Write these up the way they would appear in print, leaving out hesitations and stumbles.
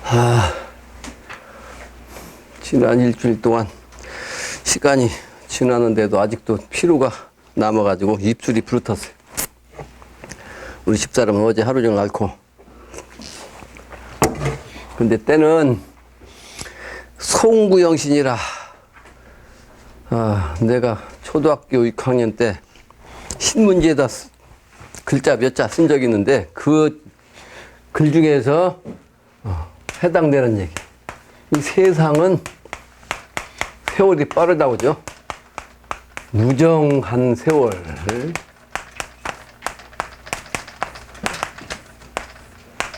아, 지난 일주일 동안 시간이 지나는데도 아직도 피로가 남아가지고 입술이 부르텄어요. 우리 집사람은 어제 하루 종일 앓고. 근데 때는 송구영신이라, 내가 초등학교 6학년 때 신문지에다 글자 몇 자 쓴 적이 있는데 그 글 중에서 해당되는 얘기. 이 세상은 세월이 빠르다고죠. 무정한 세월.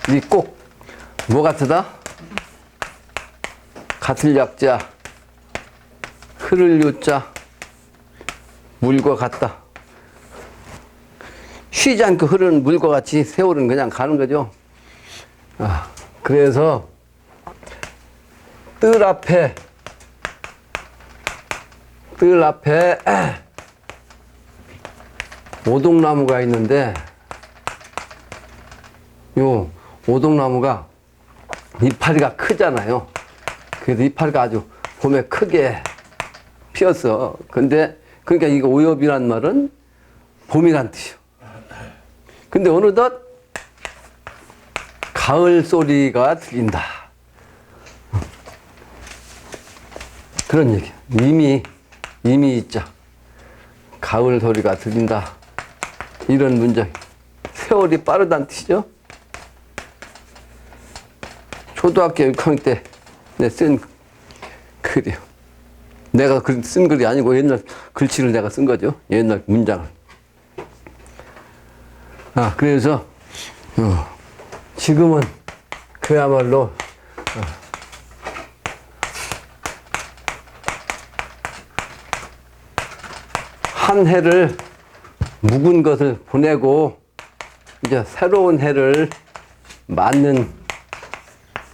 이 꼭 뭐 같으다? 같을 약자, 흐를 요자, 물과 같다. 쉬지 않고 흐르는 물과 같이 세월은 그냥 가는 거죠. 그래서 뜰 앞에 오동나무가 있는데, 요 오동나무가 이파리가 크잖아요. 그래서 이파리가 아주 봄에 크게 피었어. 근데 그러니까 이거 오엽이란 말은 봄이란 뜻이요. 근데 어느덧 가을 소리가 들린다. 그런 얘기. 이미 있자. 가을 소리가 들린다. 이런 문장. 세월이 빠르다는 뜻이죠. 초등학교 6학년 때 내가 쓴 글이요. 내가 쓴 글이 아니고 옛날 글씨를 내가 쓴 거죠. 옛날 문장을. 그래서 지금은 그야말로 한 해를 묵은 것을 보내고 이제 새로운 해를 맞는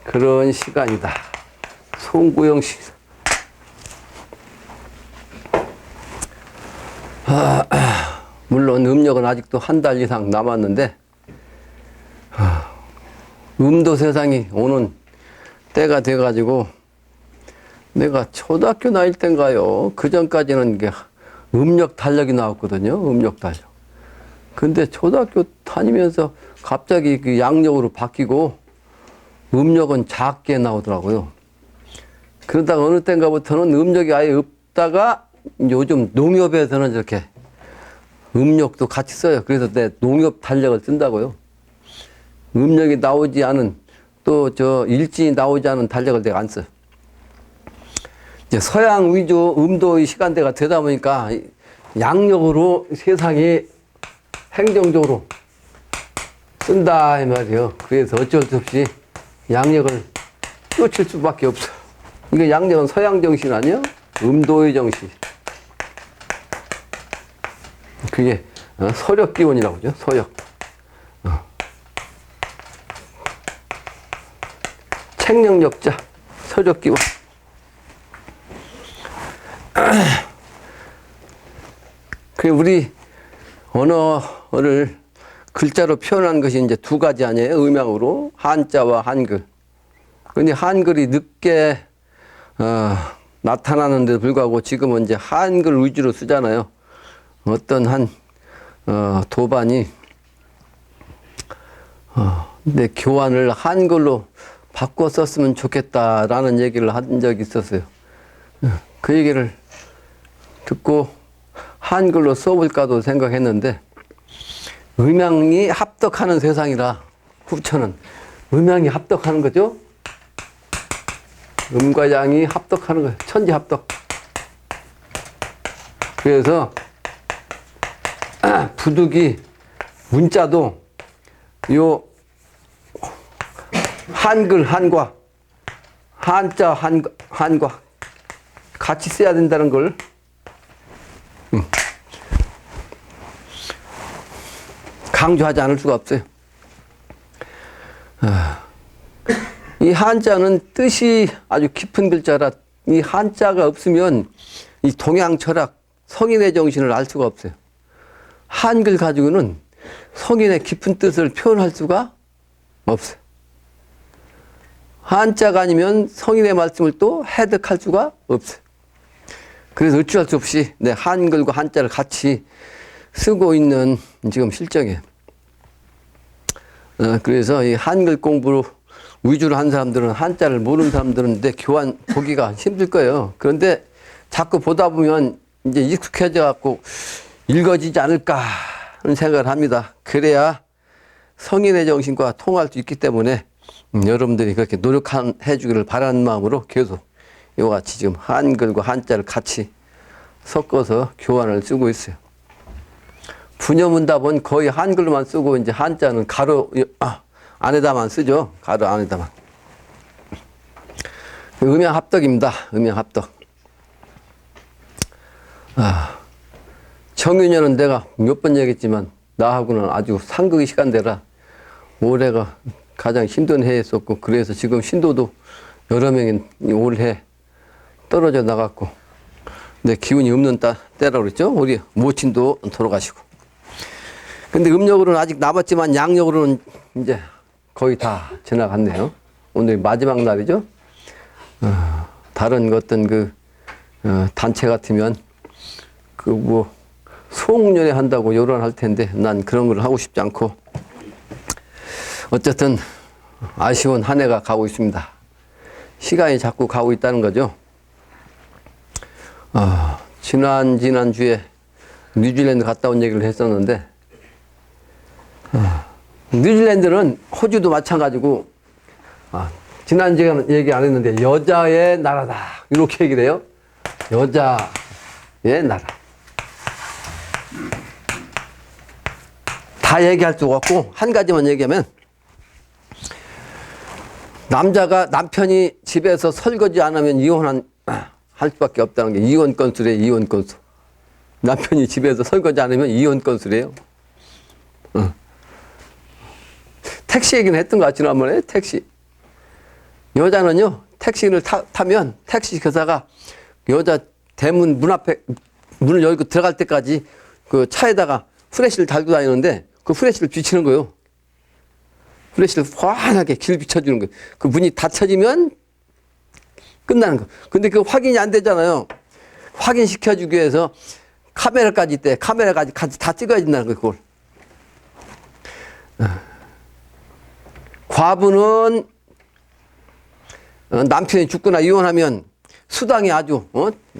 그런 시간이다. 송구영 씨. 물론 음력은 아직도 한 달 이상 남았는데 음도 세상이 오는 때가 돼가지고 내가 초등학교 나이 때인가요? 그 전까지는 이게 음력 달력이 나왔거든요. 음력 달력. 근데 초등학교 다니면서 갑자기 그 양력으로 바뀌고 음력은 작게 나오더라고요. 그러다가 어느 때인가부터는 음력이 아예 없다가 요즘 농협에서는 이렇게 음력도 같이 써요. 그래서 내 농협 달력을 쓴다고요. 음력이 나오지 않은, 또 일진이 나오지 않은 달력을 내가 안 써요. 이제 서양 위주 음도의 시간대가 되다 보니까 양력으로 세상이 행정적으로 쓴다 이 말이에요. 그래서 어쩔 수 없이 양력을 쫓을 수밖에 없어. 이게 양력은 서양 정신 아니야? 음도의 정신. 그게 서력 기원이라고 하죠. 서력. 책령력자, 서력 기원. 그 우리 언어를 글자로 표현한 것이 이제 두 가지 아니에요? 음양으로 한자와 한글. 근데 한글이 늦게 나타나는데도 불구하고 지금은 이제 한글 위주로 쓰잖아요. 어떤 한 도반이 내 교환을 한글로 바꿔 썼으면 좋겠다라는 얘기를 한 적이 있었어요. 그 얘기를 듣고 한글로 써볼까도 생각했는데 음양이 합덕하는 세상이라 후처는 음양이 합덕하는 거죠. 음과 양이 합덕하는 거예요. 천지합덕. 그래서 부득이 문자도 요 한글 한과 한자 한과 같이 써야 된다는 걸 강조하지 않을 수가 없어요. 이 한자는 뜻이 아주 깊은 글자라 이 한자가 없으면 이 동양 철학 성인의 정신을 알 수가 없어요. 한글 가지고는 성인의 깊은 뜻을 표현할 수가 없어요. 한자가 아니면 성인의 말씀을 또 해득할 수가 없어요. 그래서 어찌할 수 없이 내 한글과 한자를 같이 쓰고 있는 지금 실정이에요. 그래서 이 한글 공부로 위주로 한 사람들은 한자를 모르는 사람들은 내 교환 보기가 힘들 거예요. 그런데 자꾸 보다 보면 이제 익숙해져 갖고 읽어지지 않을까 하는 생각을 합니다. 그래야 성인의 정신과 통할 수 있기 때문에 여러분들이 그렇게 노력해 주기를 바라는 마음으로 계속 이와 같이 지금 한글과 한자를 같이 섞어서 교환을 쓰고 있어요. 분여문답은 거의 한글로만 쓰고 이제 한자는 가로 안에다만 쓰죠. 가로 안에다만. 음양합덕입니다. 음양합덕. 청유년은 내가 몇 번 얘기했지만 나하고는 아주 상극의 시간대라 올해가 가장 힘든 해였었고, 그래서 지금 신도도 여러 명이 올해 떨어져 나갔고, 내 기운이 없는 때라고 그랬죠. 우리 모친도 돌아가시고. 근데 음력으로는 아직 남았지만 양력으로는 이제 거의 다 지나갔네요. 오늘 마지막 날이죠. 다른 어떤 단체 같으면 소홍년회 한다고 요란할 텐데 난 그런 걸 하고 싶지 않고, 어쨌든 아쉬운 한 해가 가고 있습니다. 시간이 자꾸 가고 있다는 거죠. 지난주에 뉴질랜드 갔다 온 얘기를 했었는데, 뉴질랜드는 호주도 마찬가지고, 지난주에 얘기 안 했는데 여자의 나라다 이렇게 얘기를 해요. 여자의 나라. 다 얘기할 수가 없고 한 가지만 얘기하면, 남편이 집에서 설거지 안 하면 할 수밖에 없다는 게 이혼 건수래. 이혼 건수. 남편이 집에서 설거지 안 하면 이혼 건수래요. 택시 얘기는 했던 것 같지, 지난번에. 택시. 여자는요, 택시를 타면 택시 기사가 여자 대문 문 앞에 문을 열고 들어갈 때까지 그 차에다가 후레쉬를 달고 다니는데 그 후레쉬를 비치는 거예요. 후레쉬를 환하게 길 비춰주는 거예요. 그 문이 닫혀지면 끝나는 거. 근데 그 확인이 안 되잖아요. 확인시켜주기 위해서 카메라까지 있대. 카메라까지 같이 다 찍어야 된다는 거예요, 그걸. 과부는 남편이 죽거나 이혼하면 수당이 아주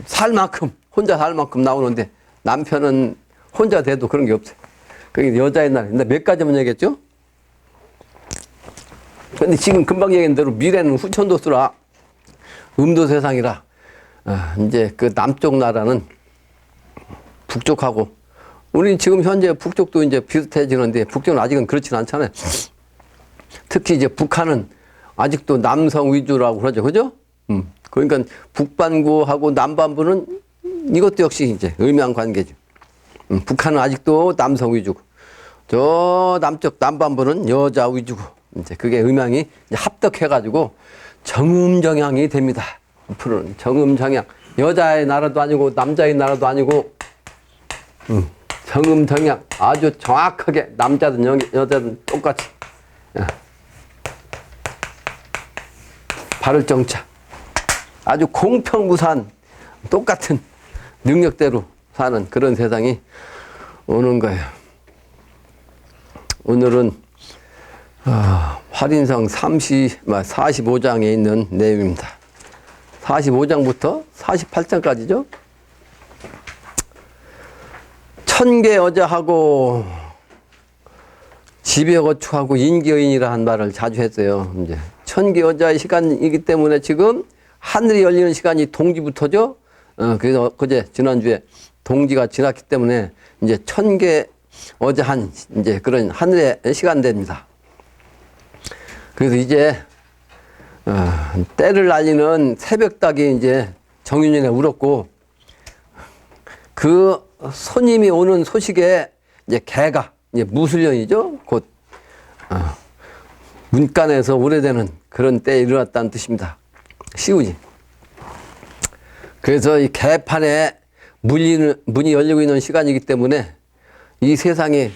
살 만큼, 혼자 살 만큼 나오는데, 남편은 혼자 돼도 그런 게 없어요. 그게 여자의 날. 근데 몇 가지만 얘기했죠? 근데 지금 금방 얘기한 대로 미래는 후천도수라, 음도 세상이라, 이제 그 남쪽 나라는 북쪽하고, 우리 지금 현재 북쪽도 이제 비슷해지는데, 북쪽은 아직은 그렇진 않잖아요. 특히 이제 북한은 아직도 남성 위주라고 그러죠. 그죠? 그러니까 북반구하고 남반구는 이것도 역시 이제 음양 관계죠. 북한은 아직도 남성 위주고, 저 남쪽 남반부는 여자 위주고, 이제 그게 음양이 이제 합덕해가지고 정음정양이 됩니다. 앞으로는 정음정양. 여자의 나라도 아니고 남자의 나라도 아니고, 정음정양. 아주 정확하게 남자든 여자든 똑같이. 발을정자. 아주 공평무사한 똑같은 능력대로 사는 그런 세상이 오는 거예요. 오늘은 활인성 45장에 있는 내용입니다. 45장부터 48장까지죠. 천계여자하고 지배거축하고 인기여인이라 한 말을 자주 했어요. 이제 천계여자의 시간이기 때문에 지금 하늘이 열리는 시간이 동지부터죠. 그래서 지난주에 동지가 지났기 때문에 이제 천계여자한 이제 그런 하늘의 시간대입니다. 그래서 이제 때를 날리는 새벽닭이 이제 정윤년에 울었고, 그 손님이 오는 소식에 이제 개가 이제 무술년이죠. 곧 문간에서 오래되는 그런 때에 일어났다는 뜻입니다. 시운이. 그래서 이 개판에 문이 열리고 있는 시간이기 때문에 이 세상이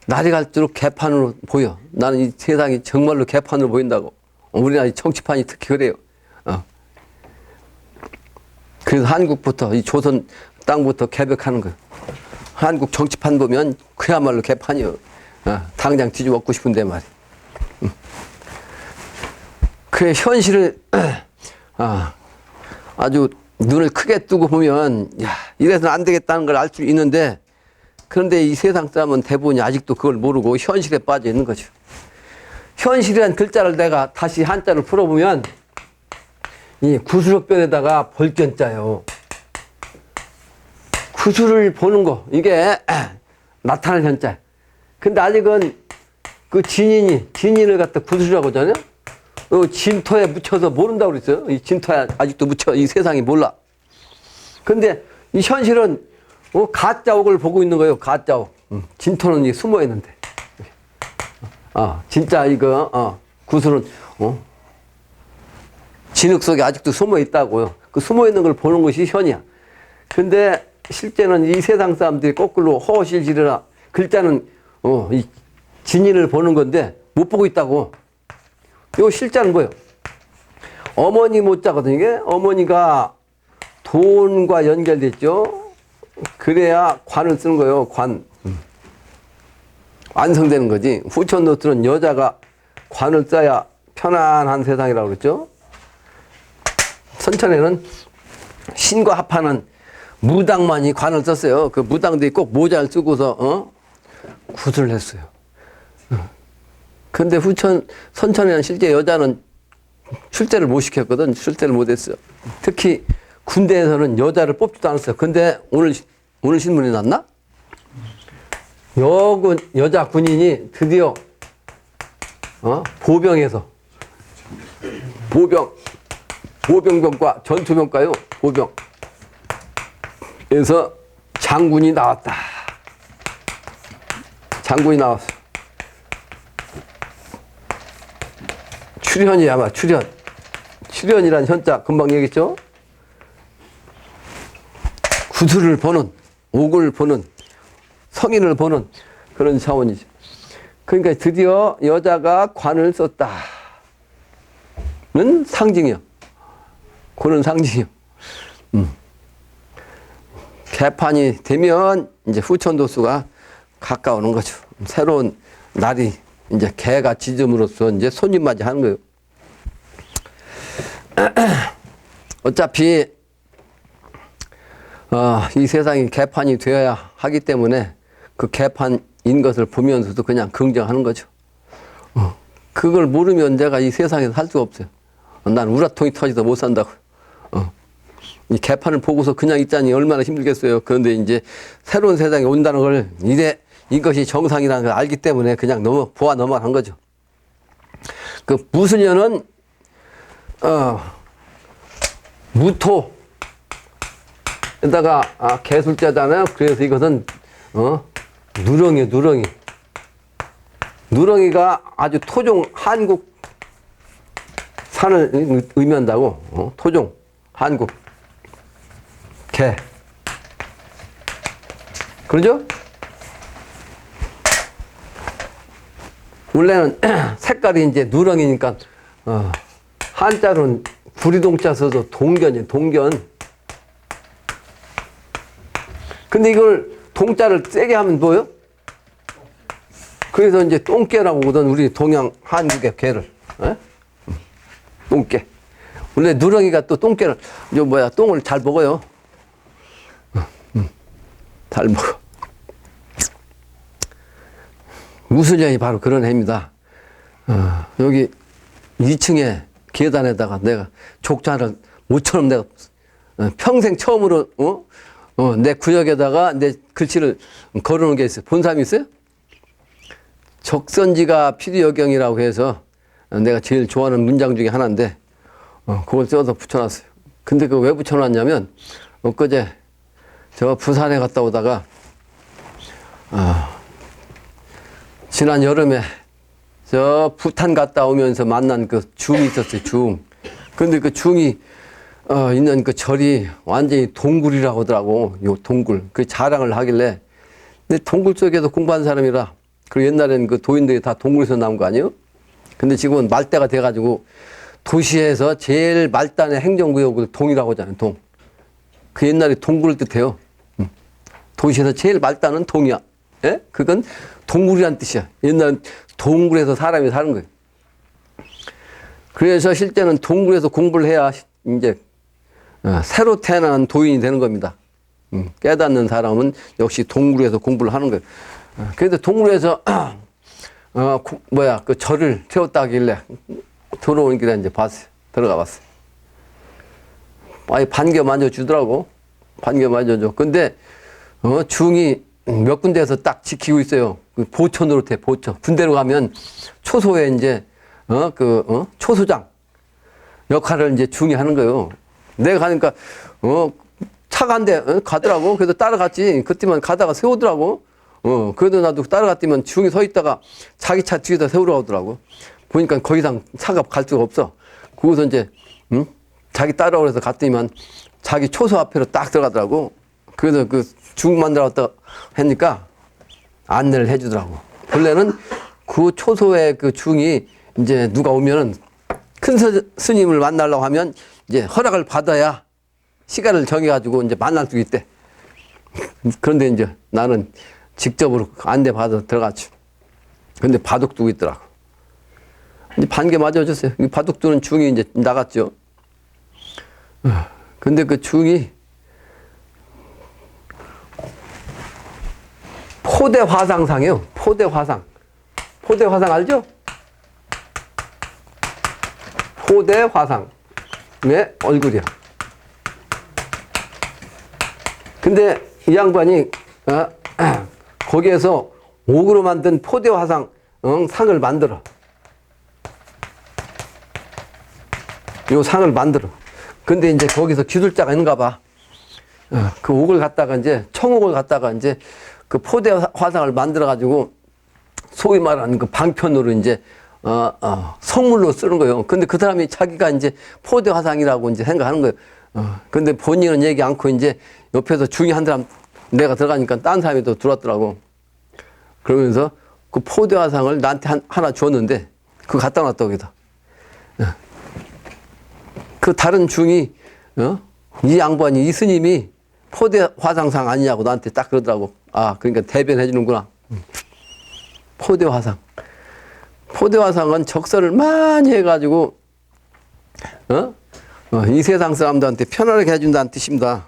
날이 갈수록 개판으로 보여. 나는 이 세상이 정말로 개판으로 보인다고. 우리나라 정치판이 특히 그래요. 그래서 한국부터, 이 조선 땅부터 개벽하는 거예요. 한국 정치판 보면 그야말로 개판이요. 당장 뒤집어먹고 싶은데 말이야. 그 현실을 아주 눈을 크게 뜨고 보면 야, 이래서는 안 되겠다는 걸 알 수 있는데, 그런데 이 세상 사람은 대부분이 아직도 그걸 모르고 현실에 빠져 있는 거죠. 현실이란 글자를 내가 다시 한자를 풀어보면 이 구수력변에다가 벌견자요. 구수를 보는 거, 이게 나타날 현자. 근데 아직은 그 진인을 갖다 구수라고 하잖아요. 진토에 묻혀서 모른다고 그랬어요. 이 진토에 아직도 묻혀, 이 세상이 몰라. 근데 이 현실은 가짜옥을 보고 있는 거예요. 가짜옥. 진토는 숨어 있는데. 진짜 이거, 구슬은, 진흙 속에 아직도 숨어 있다고요. 그 숨어 있는 걸 보는 것이 현이야. 근데 실제는 이 세상 사람들이 거꾸로 허실지르나 글자는, 이 진인을 보는 건데 못 보고 있다고. 요 실자는 뭐예요? 어머니 모자거든요. 이게 어머니가 돈과 연결됐죠. 그래야 관을 쓰는 거예요. 관. 완성되는 거지. 후천노트는 여자가 관을 써야 편안한 세상이라고 그랬죠. 선천에는 신과 합하는 무당만이 관을 썼어요. 그 무당들이 꼭 모자를 쓰고서 굿을 했어요. 근데 선천에는 실제 여자는 출제를 못 시켰거든. 출제를 못 했어요. 특히 군대에서는 여자를 뽑지도 않았어요. 근데 오늘 신문에 났나? 여자 군인이 드디어, 보병에서, 보병병과 전투병과요, 보병에서 장군이 나왔다. 장군이 나왔어. 출현이야, 아마 출현. 출현이란 현자 금방 얘기했죠? 구슬을 보는, 옥을 보는, 성인을 보는 그런 차원이죠. 그러니까 드디어 여자가 관을 썼다는 상징이요. 그런 상징이요. 개판이 되면 이제 후천도수가 가까우는 거죠. 새로운 날이 이제 개가 짖음으로써 이제 손님맞이 하는 거예요. 어차피 이 세상이 개판이 되어야 하기 때문에 그 개판인 것을 보면서도 그냥 긍정하는 거죠. 그걸 모르면 내가 이 세상에서 살 수가 없어요. 난 우라통이 터지도 못 산다고. 이 개판을 보고서 그냥 있자니 얼마나 힘들겠어요. 그런데 이제 새로운 세상이 온다는 걸 이것이 정상이라는 걸 알기 때문에 그냥 보아 넘어간 거죠. 그 무수년은 무토에다가 개술자잖아요. 그래서 이것은 누렁이. 누렁이가 아주 토종 한국 산을 의미한다고. 토종 한국 개. 그러죠? 원래는 색깔이 이제 누렁이니까 한자로는 구리동자 써서 동견이에요. 동견. 근데 이걸 동자를 세게 하면 뭐예요? 그래서 이제 똥개라고 하거든. 우리 동양 한국의 개를. 똥개. 원래 누렁이가 또 똥개를 똥을 잘 먹어요. 잘 먹어. 무수년이 바로 그런 해입니다. 여기 2층에 계단에다가 내가 족자를 모처럼 내가 평생 처음으로 내 구역에다가 내 글씨를 걸어놓은 게 있어요. 본 사람이 있어요? 적선지가 필요여경이라고 해서 내가 제일 좋아하는 문장 중에 하나인데 그걸 써서 붙여놨어요. 근데 그거 왜 붙여놨냐면 엊그제 저 부산에 갔다 오다가 지난 여름에 저 부탄 갔다 오면서 만난 그 중이 있었어요. 중. 근데 그 중이 있는 그 절이 완전히 동굴이라고 하더라고. 요 동굴. 그 자랑을 하길래. 근데 동굴 속에서 공부한 사람이라. 그리고 옛날에는 그 도인들이 다 동굴에서 나온 거 아니에요? 근데 지금은 말대가 돼가지고 도시에서 제일 말단의 행정구역을 동이라고 하잖아요. 동. 그 옛날에 동굴을 뜻해요. 도시에서 제일 말단은 동이야. 예? 그건 동굴이란 뜻이야. 옛날엔 동굴에서 사람이 사는 거예요. 그래서 실제는 동굴에서 공부를 해야 이제 새로 태어난 도인이 되는 겁니다. 깨닫는 사람은 역시 동굴에서 공부를 하는 거예요. 그래서 동굴에서 그 절을 세웠다길래 들어오는 길에 이제 봤어요. 들어가 봤어요. 아예 반겨 만져주더라고. 반겨 만져줘. 근데 중이 몇 군데에서 딱 지키고 있어요. 그 보초 노릇해, 보초. 군대로 가면 초소에 이제 초소장 역할을 이제 중이 하는 거예요. 내가 가니까 차가 한 대 가더라고. 그래서 따라갔지. 그때만 가다가 세우더라고. 그래도 나도 따라갔더니만 중이 서 있다가 자기 차 뒤에다 세우러 오더라고. 보니까 더 이상 차가 갈 수가 없어. 거기서 이제 자기 따라오고 해서 갔더니만 자기 초소 앞에로 딱 들어가더라고. 그래서 그 중 만들어 왔다 하니까 안내를 해주더라고. 본래는 그 초소의 그 중이 이제 누가 오면은 큰 스님을 만나려고 하면 이제 허락을 받아야 시간을 정해가지고 이제 만날 수 있대. 그런데 이제 나는 직접으로 안내 받아서 들어갔지. 근데 바둑 두고 있더라고. 이제 반개 맞아줬어요. 바둑 두는 중이 이제 나갔죠. 근데 그 중이 포대화상상이에요. 포대화상. 포대화상 알죠? 포대화상의 얼굴이야. 근데 이 양반이 거기에서 옥으로 만든 포대화상 상을 만들어. 요 상을 만들어. 근데 이제 거기서 기술자가 있는가 봐. 그 옥을 갖다가 이제 청옥을 갖다가 이제 그 포대 화상을 만들어 가지고 소위 말하는 그 방편으로 이제 성물로 쓰는 거예요. 근데 그 사람이 자기가 이제 포대 화상이라고 이제 생각하는 거예요. 근데 본인은 얘기 않고 이제 옆에서 중이 한 사람 내가 들어가니까 딴 사람이 또 들어왔더라고. 그러면서 그 포대 화상을 나한테 하나 줬는데 그거 갖다 놨다 거기다. 그 다른 중이 이 양반이 이 스님이 포대 화상상 아니냐고 나한테 딱 그러더라고. 아, 그러니까 대변해 주는구나. 포대 화상. 포대 화상은 적설을 많이 해가지고 이 세상 사람들한테 편안하게 해준다는 뜻입니다.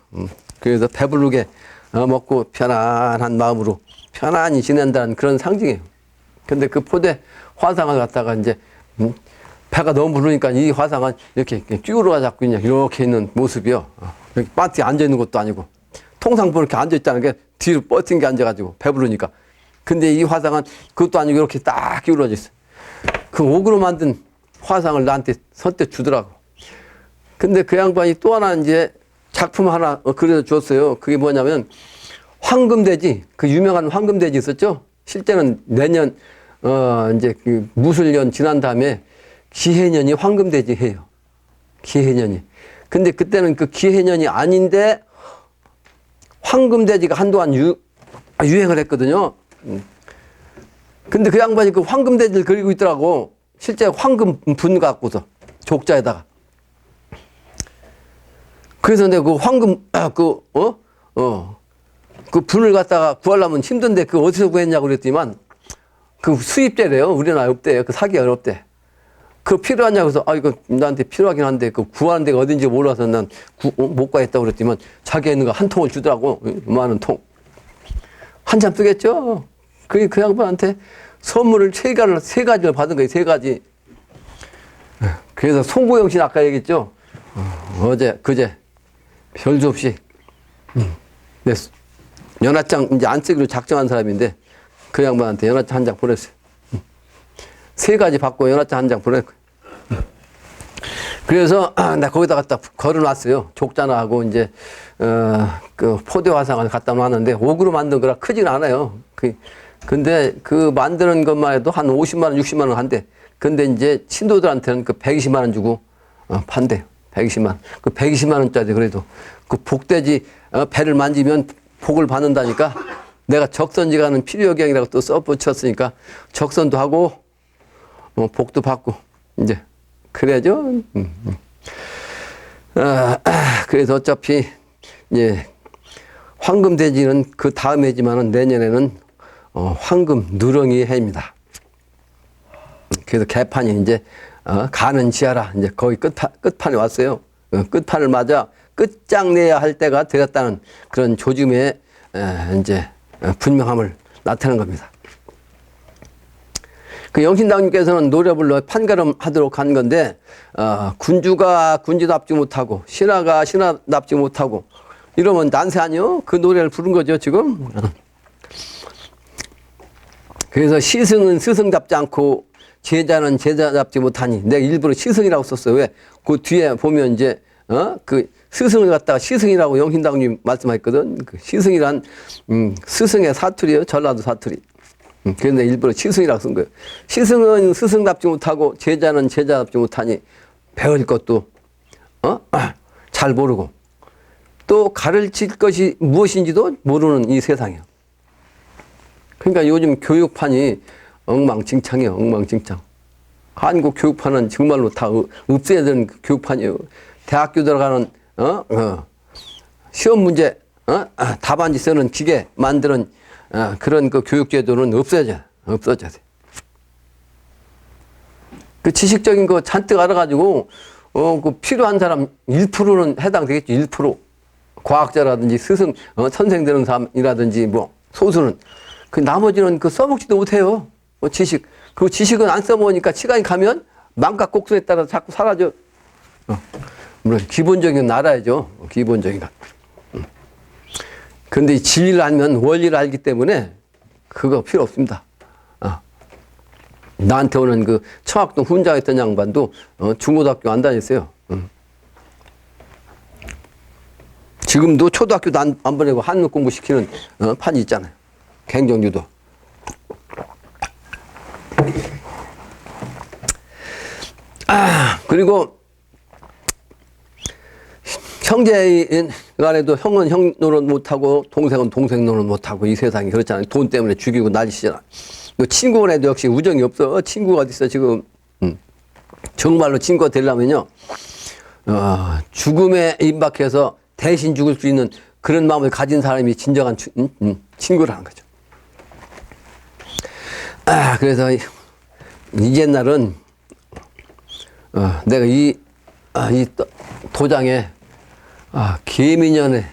그래서 배부르게 먹고 편안한 마음으로 편안히 지낸다는 그런 상징이에요. 근데 그 포대 화상을 갖다가 이제 배가 너무 부르니까 이 화상은 이렇게 쭈그러가 잡고 그냥 이렇게 있는 모습이요. 이렇게 반티 앉아 있는 것도 아니고 통상 이렇게 앉아 있다는 게 뒤로 뻗은 게 앉아가지고 배부르니까. 근데 이 화상은 그것도 아니고 이렇게 딱 기울어져 있어. 그 옥으로 만든 화상을 나한테 선뜻 주더라고. 근데 그 양반이 또 하나 이제 작품 하나 그려서 줬어요. 그게 뭐냐면 황금돼지, 그 유명한 황금돼지 있었죠? 실제는 내년 이제 그 무술년 지난 다음에 기해년이 황금돼지 해요. 기해년이. 근데 그때는 그 기해년이 아닌데 황금돼지가 한동안 유행을 했거든요. 근데 그 양반이 그 황금돼지를 그리고 있더라고. 실제 황금 분 갖고서 족자에다가. 그래서 내가 그 황금 그 분을 갖다가 구하려면 힘든데 그 어디서 구했냐고 그랬더니만 그 수입제래요. 우리나라에 없대. 그 사기 어렵대. 그 필요하냐고 해서 이거 나한테 필요하긴 한데 그 구하는 데가 어딘지 몰라서 난 못 구했다고 그랬더니만 자기가 있는 거 한 통을 주더라고. 많은 통. 한참 쓰겠죠. 그 양반한테 선물을 세 가지를 받은 거예요. 세 가지. 그래서 송구영 씨는 아까 얘기했죠. 그제 별수 없이 네, 연하장 이제 안 쓰기로 작정한 사람인데 그 양반한테 연하장 한 장 보냈어요. 세 가지 받고 연하장 한 장 보냈고. 그래서 나 거기다 갖다 걸어놨어요. 족자나하고 이제 그 포대 화상을 갖다 놨는데 옥으로 만든 거라 크진 않아요. 근데 그 만드는 것만 해도 한 50만 원, 60만 원 한대. 근데 이제 신도들한테는 그 120만 원 주고 판대요. 120만 원. 그 120만 원짜리 그래도 그 복돼지 배를 만지면 복을 받는다니까 내가 적선지가는 필요경이라고 또 써붙였으니까 적선도 하고 복도 받고, 이제, 그래죠? 그래서 어차피, 이제, 황금돼지는 그 다음 해지만은 내년에는, 황금 누렁이 해입니다. 그래서 개판이 이제, 가는 지하라. 이제 거의 끝판에 왔어요. 끝판을 맞아 끝장내야 할 때가 되었다는 그런 조짐의, 이제, 분명함을 나타내는 겁니다. 그 영신당님께서는 노래 불러 판가름 하도록 한 건데, 군주가 군주답지 못하고, 신하가 신하답지 못하고, 이러면 난세 아니요? 그 노래를 부른 거죠, 지금. 그래서 시승은 스승답지 않고, 제자는 제자답지 못하니. 내가 일부러 시승이라고 썼어요. 왜? 그 뒤에 보면 이제, 그 스승을 갖다가 시승이라고 영신당님 말씀하셨거든. 그 시승이란, 스승의 사투리요. 전라도 사투리. 그런데 일부러 시승이라고 쓴 거예요. 시승은 스승답지 못하고 제자는 제자답지 못하니 배울 것도 잘 모르고 또 가르칠 것이 무엇인지도 모르는 이 세상이에요. 그러니까 요즘 교육판이 엉망진창이에요. 엉망진창. 한국 교육판은 정말로 다 없애야 되는 교육판이에요. 대학교 들어가는 시험 문제 답안지 쓰는 기계 만드는 그런 그 교육제도는 없어져야 돼. 그 지식적인 거 잔뜩 알아가지고, 그 필요한 사람 1%는 해당되겠죠. 1%. 과학자라든지 스승, 선생 되는 사람이라든지 뭐, 소수는. 그 나머지는 그 써먹지도 못해요. 지식. 그 지식은 안 써먹으니까 시간이 가면 망각곡선에 따라서 자꾸 사라져. 물론 기본적인 건 알아야죠. 기본적인 건. 근데 진리를 알면 원리를 알기 때문에 그거 필요 없습니다. 나한테 오는 그 청학동 훈장했던 양반도 중고등학교 안 다녔어요. 지금도 초등학교도 안 보내고 한국 공부 시키는 판이 있잖아요. 갱정주도. 그리고 형제 간에도 형은 형 노릇 못하고 동생은 동생 노릇 못하고 이 세상이 그렇잖아요. 돈 때문에 죽이고 난리시잖아. 친구 간에도 역시 우정이 없어. 친구가 어디 있어 지금. 정말로 친구가 되려면요. 죽음에 임박해서 대신 죽을 수 있는 그런 마음을 가진 사람이 진정한 친구라는 거죠. 그래서 이 옛날은 내가 이 도장에 개미년에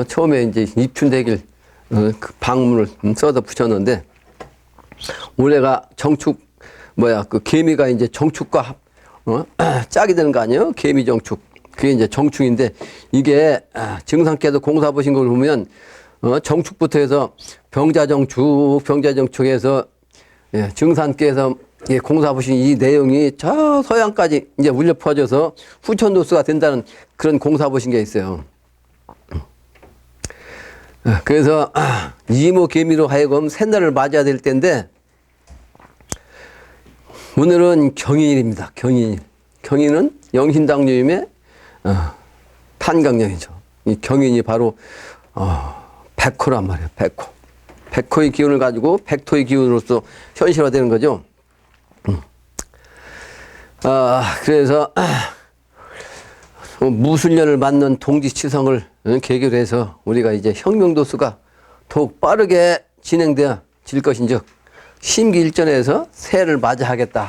처음에 이제 입춘대길 그 방문을 써서 붙였는데 올해가 정축 그 개미가 이제 정축과 짝이 되는 거 아니에요? 개미 정축. 그게 이제 정축인데 이게 증상께서 공사 보신 걸 보면 정축부터 해서 병자정축에서 증산께서 공사 보신 이 내용이 저 서양까지 이제 울려 퍼져서 후천도수가 된다는 그런 공사 보신 게 있어요. 그래서 이모 개미로 하여금 새날을 맞아야 될 텐데 오늘은 경인일입니다. 경인일. 경인은 영신당님의 탄강령이죠. 이 경인이 바로 백호란 말이에요. 백호. 백호의 기운을 가지고 백토의 기운으로서 현실화되는 거죠. 그래서 무술년을 맞는 동지치성을 계기로 해서 우리가 이제 혁명도수가 더욱 빠르게 진행되어 질 것인즉 심기일전에서 새해를 맞이하겠다.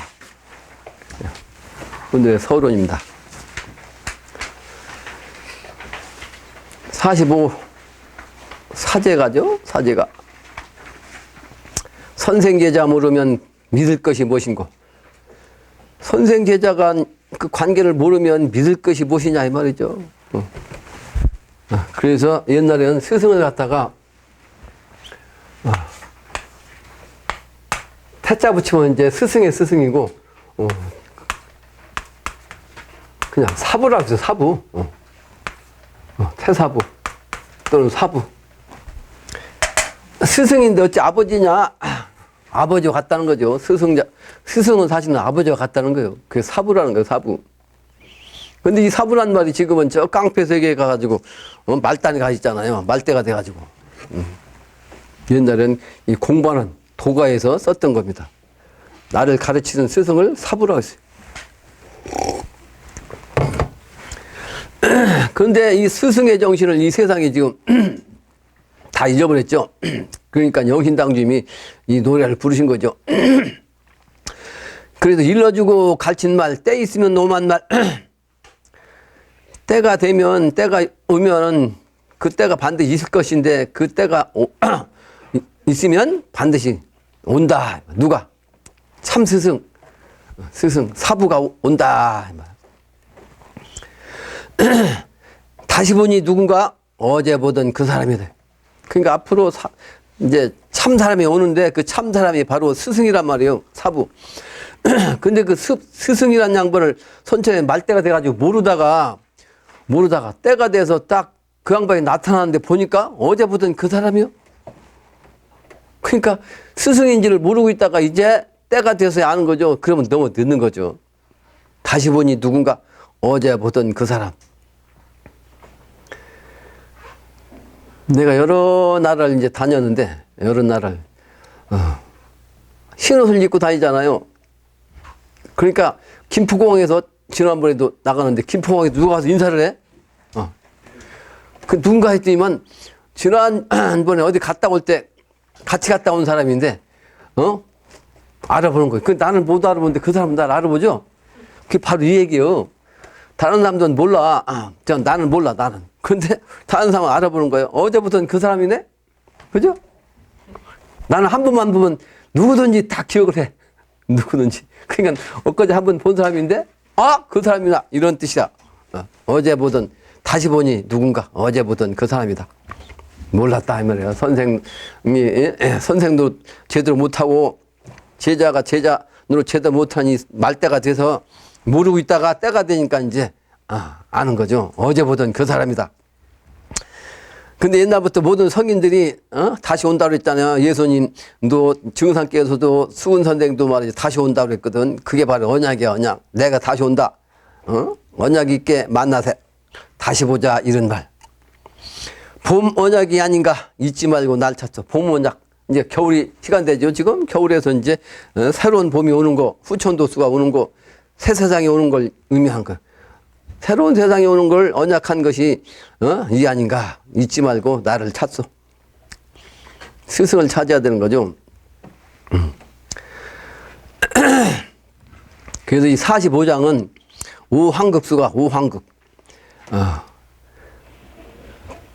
오늘의 서론입니다. 45 사제가죠. 사제가 선생제자 모르면 믿을 것이 무엇인고 선생제자가 그 관계를 모르면 믿을 것이 무엇이냐 이 말이죠. 그래서 옛날에는 스승을 갖다가 태자 붙이면 이제 스승의 스승이고 그냥 사부라고 해서 사부. 태사부 또는 사부. 스승인데 어찌 아버지냐? 아버지와 같다는 거죠. 스승은 사실은 아버지와 같다는 거예요. 그게 사부라는 거예요, 사부. 근데 이 사부란 말이 지금은 저 깡패 세계에 가가지고, 말단이 가 있잖아요. 말대가 돼가지고. 옛날엔 이 공부하는 도가에서 썼던 겁니다. 나를 가르치는 스승을 사부라고 했어요. 그런데 이 스승의 정신을 이 세상이 지금 다 잊어버렸죠. 그러니까 영신당주님이 이 노래를 부르신 거죠. 그래서 일러주고 가르친 말, 때 있으면 노만 말. 때가 되면, 때가 오면 그 때가 반드시 있을 것인데 그 때가 있으면 반드시 온다. 누가? 참 스승, 사부가 온다. 다시 보니 누군가 어제 보던 그 사람이다. 그러니까 앞으로 이제 참 사람이 오는데 그 참 사람이 바로 스승이란 말이에요. 사부. 근데 그 스승이란 양반을 선천에 말대가 돼가지고 모르다가 때가 돼서 딱 그 양반이 나타나는데 보니까 어제 보던 그 사람이요. 그러니까 스승인지를 모르고 있다가 이제 때가 돼서야 아는 거죠. 그러면 너무 늦는 거죠. 다시 보니 누군가 어제 보던 그 사람. 내가 여러 나라를 이제 다녔는데, 여러 나라를, 흰옷을 입고 다니잖아요. 그러니까, 김포공항에서 지난번에도 나가는데, 김포공항에 누가 가서 인사를 해? 그 누군가 했더니만, 지난번에 어디 갔다 올 때, 같이 갔다 온 사람인데, 알아보는 거예요. 그 나는 못 알아보는데 그 사람은 날 알아보죠? 그게 바로 이 얘기예요. 다른 사람들은 몰라. 나는 몰라, 나는. 근데 다른 사람은 알아보는 거예요. 어제부터는 그 사람이네? 그죠? 나는 한 번만 보면 누구든지 다 기억을 해. 누구든지. 그러니까 엊그제 한 번 본 사람인데, 그 사람이다. 이런 뜻이다. 어제 보던, 다시 보니 누군가 어제 보던 그 사람이다. 몰랐다. 이 말이에요. 선생도 제대로 못하고 제자가 제자로 제대로 못하니 말대가 돼서 모르고 있다가 때가 되니까 이제 아는 거죠. 어제 보던 그 사람이다. 근데 옛날부터 모든 성인들이 다시 온다고 그랬잖아요. 예수님도 증산께서도 수은 선생도 말이지 다시 온다고 그랬거든. 그게 바로 언약이야. 언약. 내가 다시 온다. 언약 있게 만나세. 다시 보자 이런 말. 봄 언약이 아닌가 잊지 말고 날 찾죠. 봄 언약. 이제 겨울이 시간 되죠. 지금 겨울에서 이제 새로운 봄이 오는 거, 후천도수가 오는 거, 새 세상이 오는 걸 의미한 거. 새로운 세상이 오는 걸 언약한 것이 이 아닌가 잊지 말고 나를 찾소. 스승을 찾아야 되는 거죠. 그래서 이 45장은 오황극수가 오황극.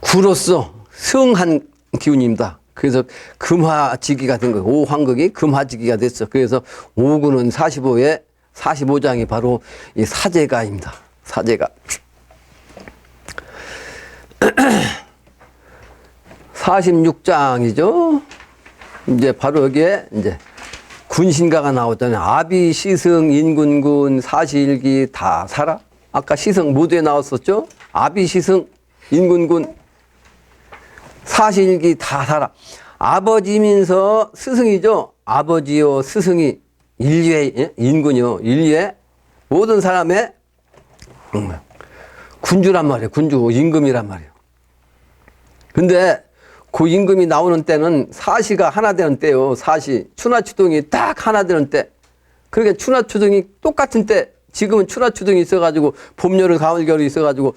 구로서 승한 기운입니다. 그래서 금화지기가 된 거예요. 오황극이 금화지기가 됐어. 그래서 5구는 45에 45장이 바로 이 사제가입니다. 사제가. 46장이죠. 이제 바로 여기에 이제 군신가가 나오잖아요. 아비, 시승, 인군군, 사시일기 다 살아. 아까 시승 모두에 나왔었죠. 아비, 시승, 인군군, 사시일기 다 살아. 아버지면서 스승이죠. 아버지요 스승이 인류의 인군이요. 인류의 모든 사람의 군주란 말이에요. 군주 임금이란 말이에요. 근데 그 임금이 나오는 때는 사시가 하나 되는 때요. 사시 추나추동이 딱 하나 되는 때. 그러니까 추나추동이 똑같은 때. 지금은 추나추동이 있어가지고 봄, 여름, 가을, 겨울이 있어가지고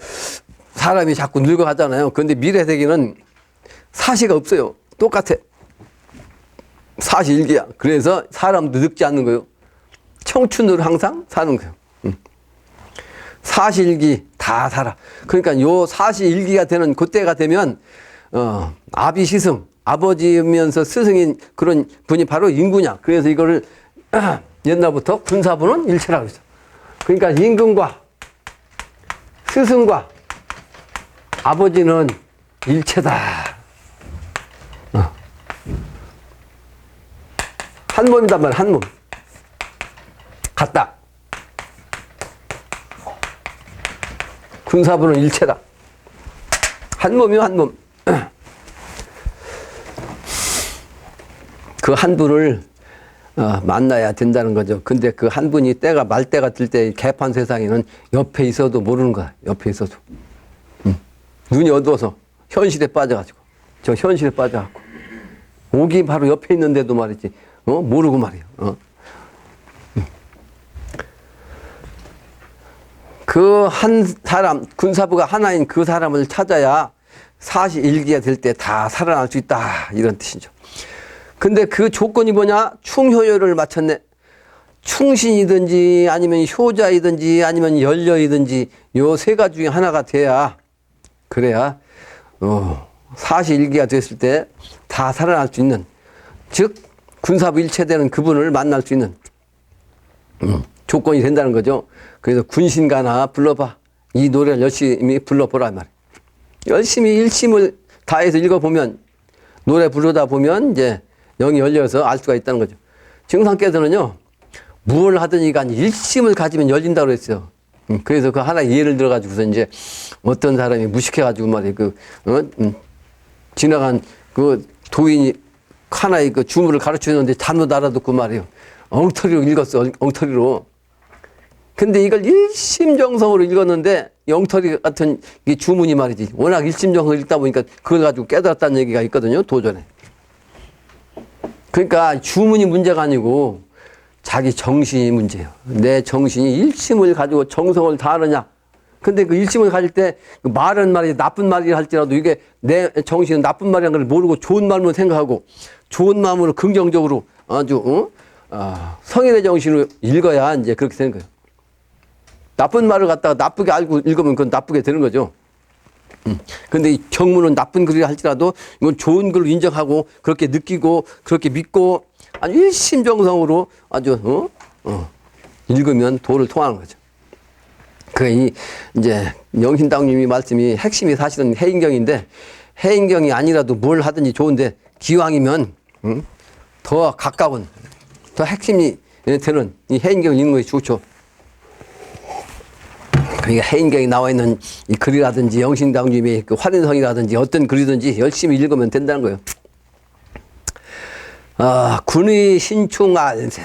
사람이 자꾸 늙어가잖아요. 그런데 미래 세계는 사시가 없어요. 똑같아. 사시일기야. 그래서 사람도 늙지 않는 거예요. 청춘으로 항상 사는 거예요. 사시일기 다 살아. 그러니까 요 사시일기가 되는 그때가 되면 아비시승, 아버지면서 스승인 그런 분이 바로 인구냐. 그래서 이거를 옛날부터 군사부는 일체라고 했어. 그러니까 임금과 스승과 아버지는 일체다. 한 몸이단 말이야. 한 몸. 같다. 군사부는 일체다. 한 몸이요, 한 몸. 그 한 분을 만나야 된다는 거죠. 근데 그 한 분이 때가 말때가 들 때 개판 세상에는 옆에 있어도 모르는 거야. 옆에 있어도. 눈이 어두워서 현실에 빠져가지고. 저 현실에 빠져갖고. 옥이 바로 옆에 있는데도 말이지. 모르고 말이야. 그 한 사람, 군사부가 하나인 그 사람을 찾아야 사시일기가 될 때 다 살아날 수 있다. 이런 뜻이죠. 근데 그 조건이 뭐냐? 충효율을 맞췄네. 충신이든지 아니면 효자이든지 아니면 연려이든지 요 세 가지 중에 하나가 돼야, 그래야 사시일기가 됐을 때 다 살아날 수 있는, 즉 군사부 일체되는 그분을 만날 수 있는 조건이 된다는 거죠. 그래서 군신가나 불러봐. 이 노래를 열심히 불러보란 말이에요. 열심히 일심을 다해서 읽어보면, 노래 부르다 보면 이제 영이 열려서 알 수가 있다는 거죠. 증상께서는요, 무엇을 하든지 간 일심을 가지면 열린다고 그랬어요. 그래서 그 하나 예를 들어가지고서 이제 어떤 사람이 무식해가지고 말이에요. 지나간 그 도인이 하나의 그 주문을 가르쳐 주는데 잘못 알아듣고 말이에요. 엉터리로 읽었어, 엉터리로. 근데 이걸 일심정성으로 읽었는데, 엉터리 같은 이 주문이 말이지. 워낙 일심정성을 읽다 보니까 그걸 가지고 깨달았다는 얘기가 있거든요, 도전에. 그러니까 주문이 문제가 아니고 자기 정신이 문제예요. 내 정신이 일심을 가지고 정성을 다하느냐. 근데 그 일심을 가질 때 그 말은 말이 나쁜 말이라 할지라도 이게 내 정신은 나쁜 말이라는 걸 모르고 좋은 말만 생각하고 좋은 마음으로 긍정적으로 아주 성인의 정신으로 읽어야 이제 그렇게 되는 거예요. 나쁜 말을 갖다가 나쁘게 알고 읽으면 그건 나쁘게 되는 거죠. 근데 이 경문은 나쁜 글이라 할지라도 이건 좋은 글로 인정하고 그렇게 느끼고 그렇게 믿고 아주 일심정성으로 아주 읽으면 도를 통하는 거죠. 그게 이제 영신당님이 말씀이 핵심이 사실은 해인경인데, 해인경이 아니라도 뭘 하든지 좋은데 기왕이면 더 가까운, 더 핵심이 되는 이 해인경을 읽는 것이 좋죠. 그러니까 해인경에 나와 있는 이 글이라든지 영신당님의 그 활인성이라든지 어떤 글이든지 열심히 읽으면 된다는 거예요. 군의 신충알세.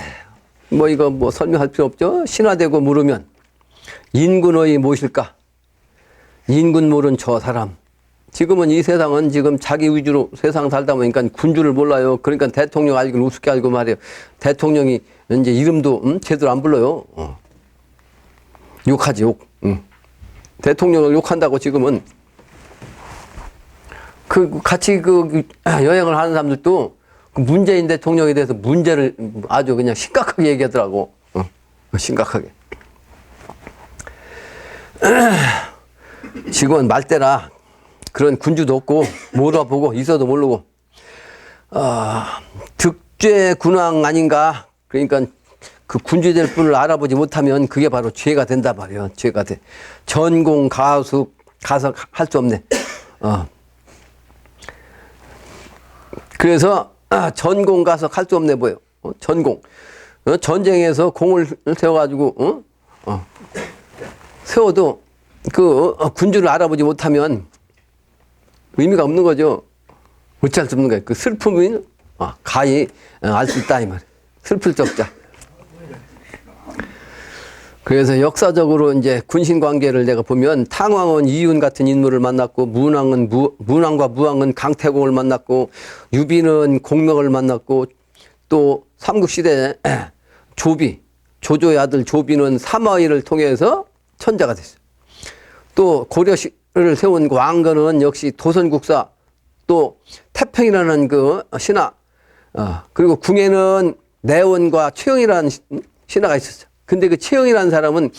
이거 설명할 필요 없죠? 신화되고 물으면 인군의 무엇일까? 인군 모른 저 사람. 지금은 이 세상은 지금 자기 위주로 세상 살다 보니까 군주를 몰라요. 그러니까 대통령 알기를 우습게 알고 말이에요. 대통령이 이제 이름도 제대로 안 불러요. 욕하지, 욕. 대통령을 욕한다고 지금은. 같이 여행을 하는 사람들도 문재인 대통령에 대해서 문제를 아주 그냥 심각하게 얘기하더라고. 심각하게. 지금은 말대라 그런 군주도 없고 몰아보고 있어도 모르고 득죄 군왕 아닌가. 그러니까 그 군주 될 분을 알아보지 못하면 그게 바로 죄가 된단 말이에요. 죄가 돼. 전공 가수 가서 할 수 없네. 그래서 전공 가서 할 수 없네 보여. 전공. 전쟁에서 공을 세워가지고 세워도 그 군주를 알아보지 못하면 의미가 없는 거죠. 어찌할 수 없는 거예요. 그 슬픔은 가히 알 수 있다 이 말이에요. 슬플 적자. 그래서 역사적으로 이제 군신 관계를 내가 보면 탕왕은 이윤 같은 인물을 만났고, 문왕과 무왕은 강태공을 만났고, 유비는 공명을 만났고, 또 삼국시대 조조의 아들 조비는 삼화의를 통해서 천자가 됐어요. 또 고려를 세운 왕건은 역시 도선국사, 또 태평이라는 그 신하, 그리고 궁에는 내원과 최영이라는 신하가 있었어요. 근데 그 최영이라는 사람은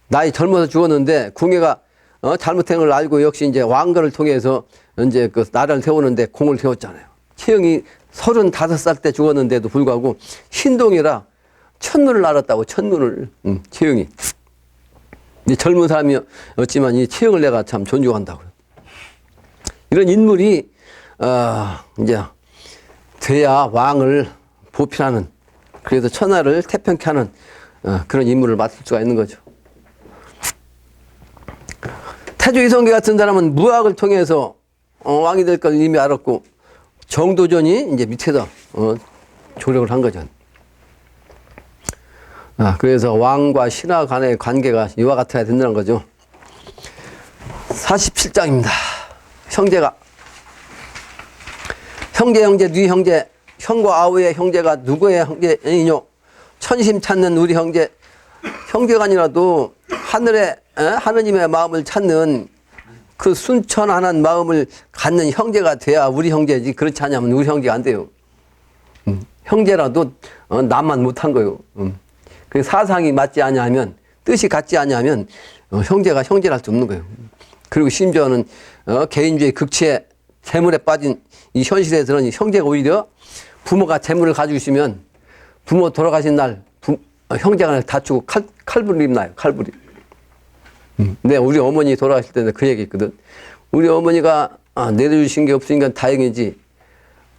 나이 젊어서 죽었는데 궁예가 잘못된 걸 알고 역시 이제 왕건을 통해서 이제 그 나라를 세우는데 공을 세웠잖아요. 최영이 35살 때 죽었는데도 불구하고 신동이라 천문을 알았다고, 천문을. 최영이. 젊은 사람이었지만 이 최영을 내가 참 존중한다고요. 이런 인물이 이제 돼야 왕을 보필하는, 그래서 천하를 태평케 하는 그런 인물을 맡을 수가 있는 거죠. 태조 이성계 같은 사람은 무학을 통해서 왕이 될 걸 이미 알았고, 정도전이 이제 밑에서 조력을 한 거죠. 그래서 왕과 신하 간의 관계가 이와 같아야 된다는 거죠. 47장입니다. 형제, 네 형제, 형과 아우의 형제가 누구의 형제이뇨? 천심 찾는 우리 형제. 형제가 아니라도 하늘에 하느님의 마음을 찾는 그 순천한 마음을 갖는 형제가 돼야 우리 형제지. 그렇지 않으면 우리 형제가 안 돼요. 형제라도 나만 못한 거요. 그 사상이 맞지 않냐면 뜻이 같지 않냐면 형제가 형제랄 수 없는 거예요. 그리고 심지어는 개인주의 극치에 재물에 빠진 이 현실에서는 형제가 오히려 부모가 재물을 가지고 있으면 부모 돌아가신 날 형제가 다투고 칼부림 나요. 칼부림. 근데 우리 어머니 돌아가실 때는 그 얘기 했거든. 우리 어머니가 내려주신 게 없으니까 다행이지.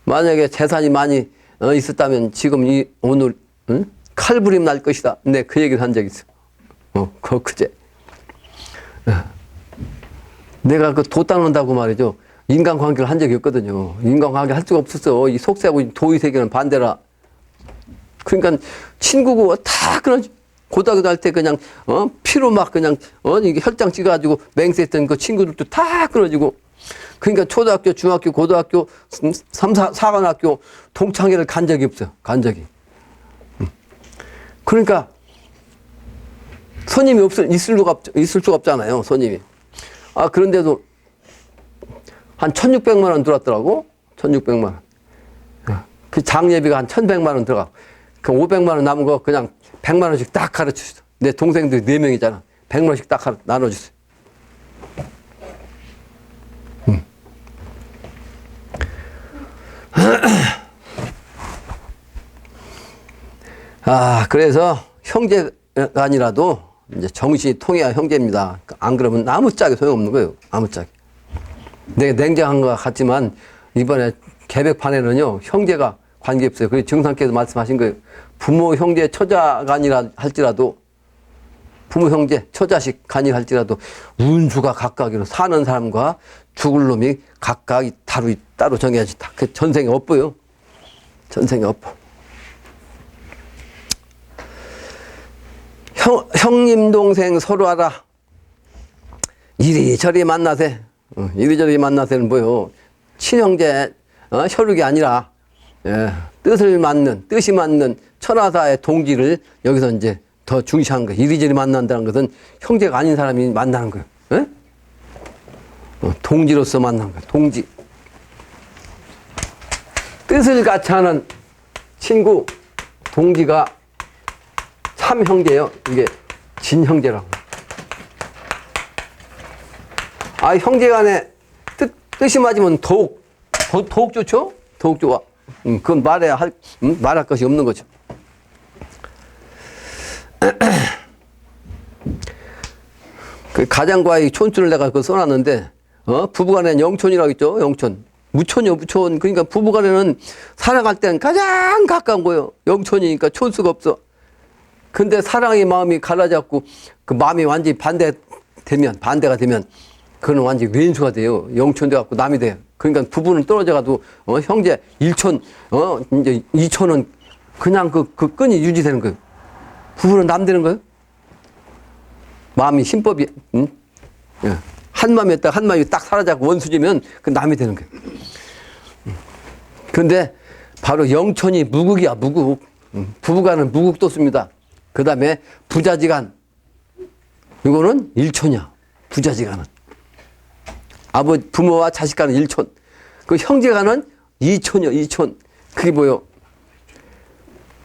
만약에 재산이 많이 있었다면 지금 오늘 칼부림 날 것이다. 근데 그 얘기를 한 적이 있어. 그제. 내가 그 도 닦는다고 말이죠. 인간관계를 한 적이 없거든요. 인간관계 할 수가 없었어. 이 속세하고 도의 세계는 반대라. 그러니까 친구고 다 그런 고등학교 다닐 때 그냥 피로 막 그냥 이게 혈장 찍어가지고 맹세했던 그 친구들도 다 끊어지고. 그러니까 초등학교, 중학교, 고등학교, 4관학교 동창회를 간 적이 없어. 간 적이. 그러니까 선임이 있을 수가 없잖아요. 선임이. 그런데도 한 1,600만 원 들어왔더라고. 1,600만 원. 그 장례비가 한 1,100만 원 들어가. 그 500만 원 남은 거 그냥 100만 원씩 딱 가르쳐줬어. 내 동생들 4명이잖아. 100만 원씩 딱 나눠줬어. 그래서 형제가 아니라도 이제 정신이 통해야 형제입니다. 안 그러면 아무짝에 소용없는 거예요. 아무짝에. 내가 냉정한 것 같지만 이번에 개백판에는요, 형제가 관계없어요. 그게 정상께서 말씀하신 거예요. 부모, 형제, 처자가 아니라 할지라도, 부모, 형제, 처자식 간이 할지라도 운수가 각각이로 사는 사람과 죽을 놈이 각각 따로 정해야지. 그 전생에 엎어요. 전생에 엎어. 형님, 동생 서로 알아. 이리저리 만나세. 이리저리 만나세는 뭐요? 친형제, 혈육이 아니라, 뜻이 맞는 천하사의 동지를 여기서 이제 더 중시한 거예요. 이리저리 만난다는 것은 형제가 아닌 사람이 만나는 거예요. 에? 동지로서 만난 거예요. 동지. 뜻을 같이 하는 친구, 동지가 참 형제예요. 이게 진형제라고. 형제간에 뜻이 맞으면 더욱 좋죠? 더욱 좋아. 그건 말할 것이 없는 거죠. 그 가장과의 촌춘을 내가 써놨는데, 부부간에는 영촌이라고 있죠? 영촌. 무촌이요, 무촌. 그러니까 부부간에는 살아갈 때는 가장 가까운 거예요. 영촌이니까 촌수가 없어. 근데 사랑의 마음이 갈라졌고, 그 마음이 완전히 반대가 되면, 그건 완전히 왼수가 돼요. 영촌 돼갖고 남이 돼요. 그러니까 부부는 떨어져가도, 형제 1촌, 이제 2촌은 그냥 그 끈이 유지되는 거예요. 부부는 남 되는 거예요. 마음이 신법이, 예. 한 마음이었다가 한 마음이 딱 사라져갖고 원수지면 그 남이 되는 거예요. 근데 바로 영촌이 무국이야, 무국. 부부간은 무국도 씁니다. 그 다음에 부자지간. 이거는 1촌이야. 부자지간은. 부모와 자식간은 1촌. 그 형제간은 2촌이요, 2촌. 그게 뭐요?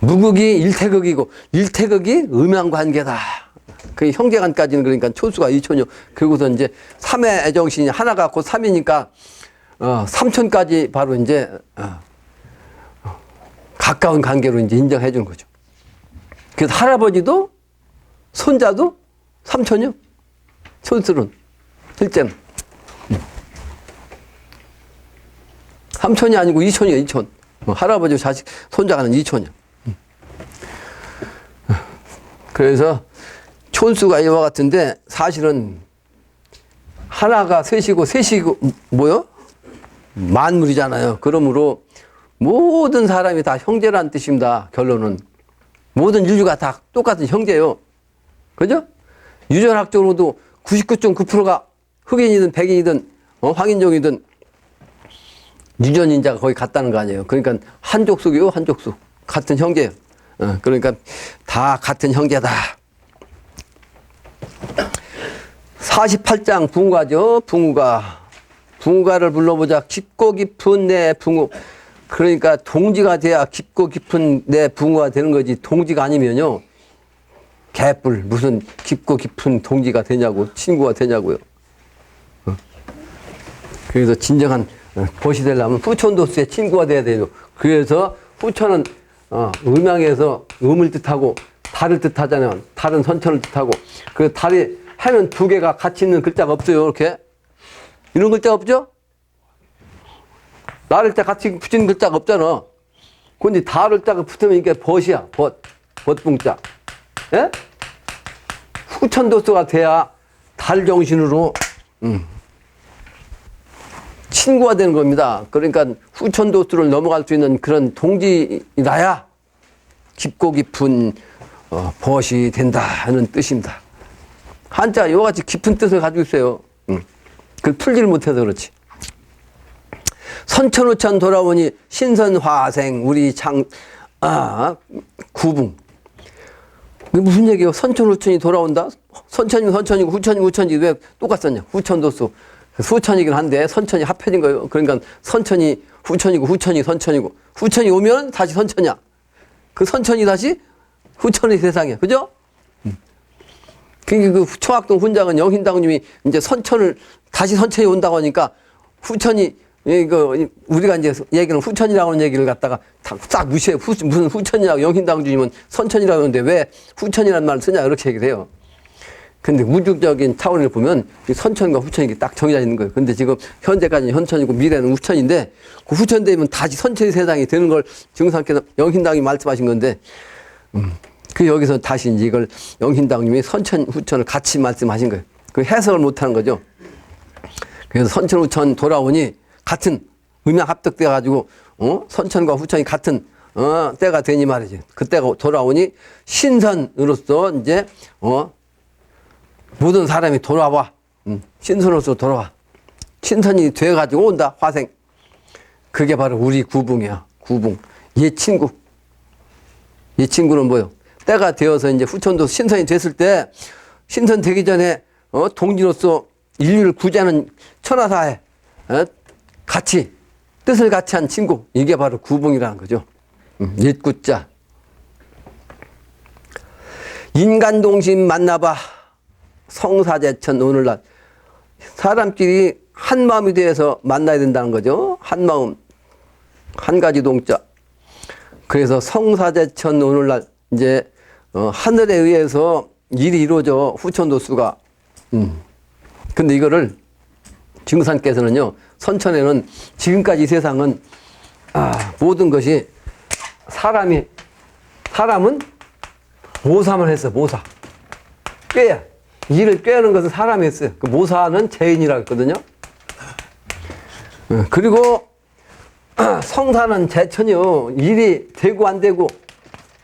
무국이 일태극이고, 일태극이 음양관계다. 그 형제간까지는 그러니까 촌수가 2촌이요. 그리고서 이제 3의 애정신이 하나가 곧 3이니까, 3촌까지 바로 이제, 가까운 관계로 이제 인정해 주는 거죠. 그래서 할아버지도, 손자도 3촌이요. 촌수는. 실제는. 3촌이 아니고 2촌이에요, 2촌. 할아버지, 자식, 손자가는 2촌이야. 그래서 촌수가 이와 같은데 사실은 하나가 셋이고 뭐요? 만물이잖아요. 그러므로 모든 사람이 다 형제란 뜻입니다. 결론은. 모든 인류가 다 똑같은 형제예요. 그죠? 유전학적으로도 99.9%가 흑인이든 백인이든 황인종이든 유전인자가 거의 같다는 거 아니에요. 그러니까 한 족속이요, 한 족속. 같은 형제예요. 그러니까 다 같은 형제다. 48장 붕가죠. 붕가. 붕가를 불러보자. 깊고 깊은 내 붕어. 그러니까 동지가 돼야 깊고 깊은 내 붕어가 되는 거지. 동지가 아니면요. 개뿔 무슨 깊고 깊은 동지가 되냐고 친구가 되냐고요. 그래서 진정한 벗이 되려면 후천도수의 친구가 돼야 돼요. 그래서 후천은 음양에서 음을 뜻하고 달을 뜻하잖아요. 달은 선천을 뜻하고 그 달이 해는 두 개가 같이 있는 글자가 없어요. 이렇게 이런 글자 없죠? 나를 때 같이 붙이는 글자가 없잖아. 근데 달을 딱 붙으면 이게 벗이야. 벗붕자. 예? 후천도수가 돼야 달 정신으로 친구가 되는 겁니다. 그러니까 후천도수를 넘어갈 수 있는 그런 동지라야 깊고 깊은 벗이 된다 하는 뜻입니다. 한자 이와같이 깊은 뜻을 가지고 있어요. 그걸 풀지를 못해서 그렇지. 선천후천 돌아오니 신선화생 우리 구붕. 무슨 얘기예요? 선천후천이 돌아온다? 선천이면 선천이고 후천이면 후천이지 왜 똑같았냐? 후천도수. 후천이긴 한데 선천이 합해진 거예요. 그러니까 선천이 후천이고 후천이 선천이고 후천이 오면 다시 선천이야. 그 선천이 다시 후천의 세상이야. 그죠? 그 청학동 훈장은 영흰당님이 이제 선천을 다시 선천이 온다고 하니까 후천이 우리가 이제 얘기는 후천이라고 하는 얘기를 갖다가 싹 무시해. 무슨 후천이라고 영흰당주님은 선천이라고 하는데 왜 후천이라는 말을 쓰냐 이렇게 얘기를 해요. 근데 우주적인 차원을 보면 선천과 후천이 딱 정해져 있는 거예요. 근데 지금 현재까지는 현천이고 미래는 후천인데 그 후천 되면 다시 선천의 세상이 되는 걸 증상께서 영흰당이 말씀하신 건데 그 여기서 다시 이제 이걸 영흰당님이 선천 후천을 같이 말씀하신 거예요. 그 해석을 못하는 거죠. 그래서 선천 후천 돌아오니 같은 음양 합덕돼 가지고 선천과 후천이 같은 때가 되니 말이지. 그때가 돌아오니 신선으로서 이제 모든 사람이 돌아와. 신선으로서 돌아와. 신선이 돼 가지고 온다. 화생. 그게 바로 우리 구붕이야. 구붕. 얘 친구. 얘 친구는 뭐요? 때가 되어서 이제 후천도 신선이 됐을 때 신선 되기 전에 동지로서 인류를 구제하는 천하사에 같이 뜻을 같이 한 친구. 이게 바로 구붕이라는 거죠. 옛구자. 인간동심 만나봐. 성사제천 오늘날. 사람끼리 한 마음이 되어서 만나야 된다는 거죠. 한 마음. 한 가지 동자. 그래서 성사제천 오늘날 이제 하늘에 의해서 일이 이루어져 후천도수가. 근데 이거를 증산께서는요. 선천에는 지금까지 이 세상은 모든 것이 사람은 모사만 했어. 모사. 꾀야. 일을 꾀하는 것은 사람이 했어요. 그 모사는 죄인이라고 했거든요. 그리고 성사는 제천이요. 일이 되고 안 되고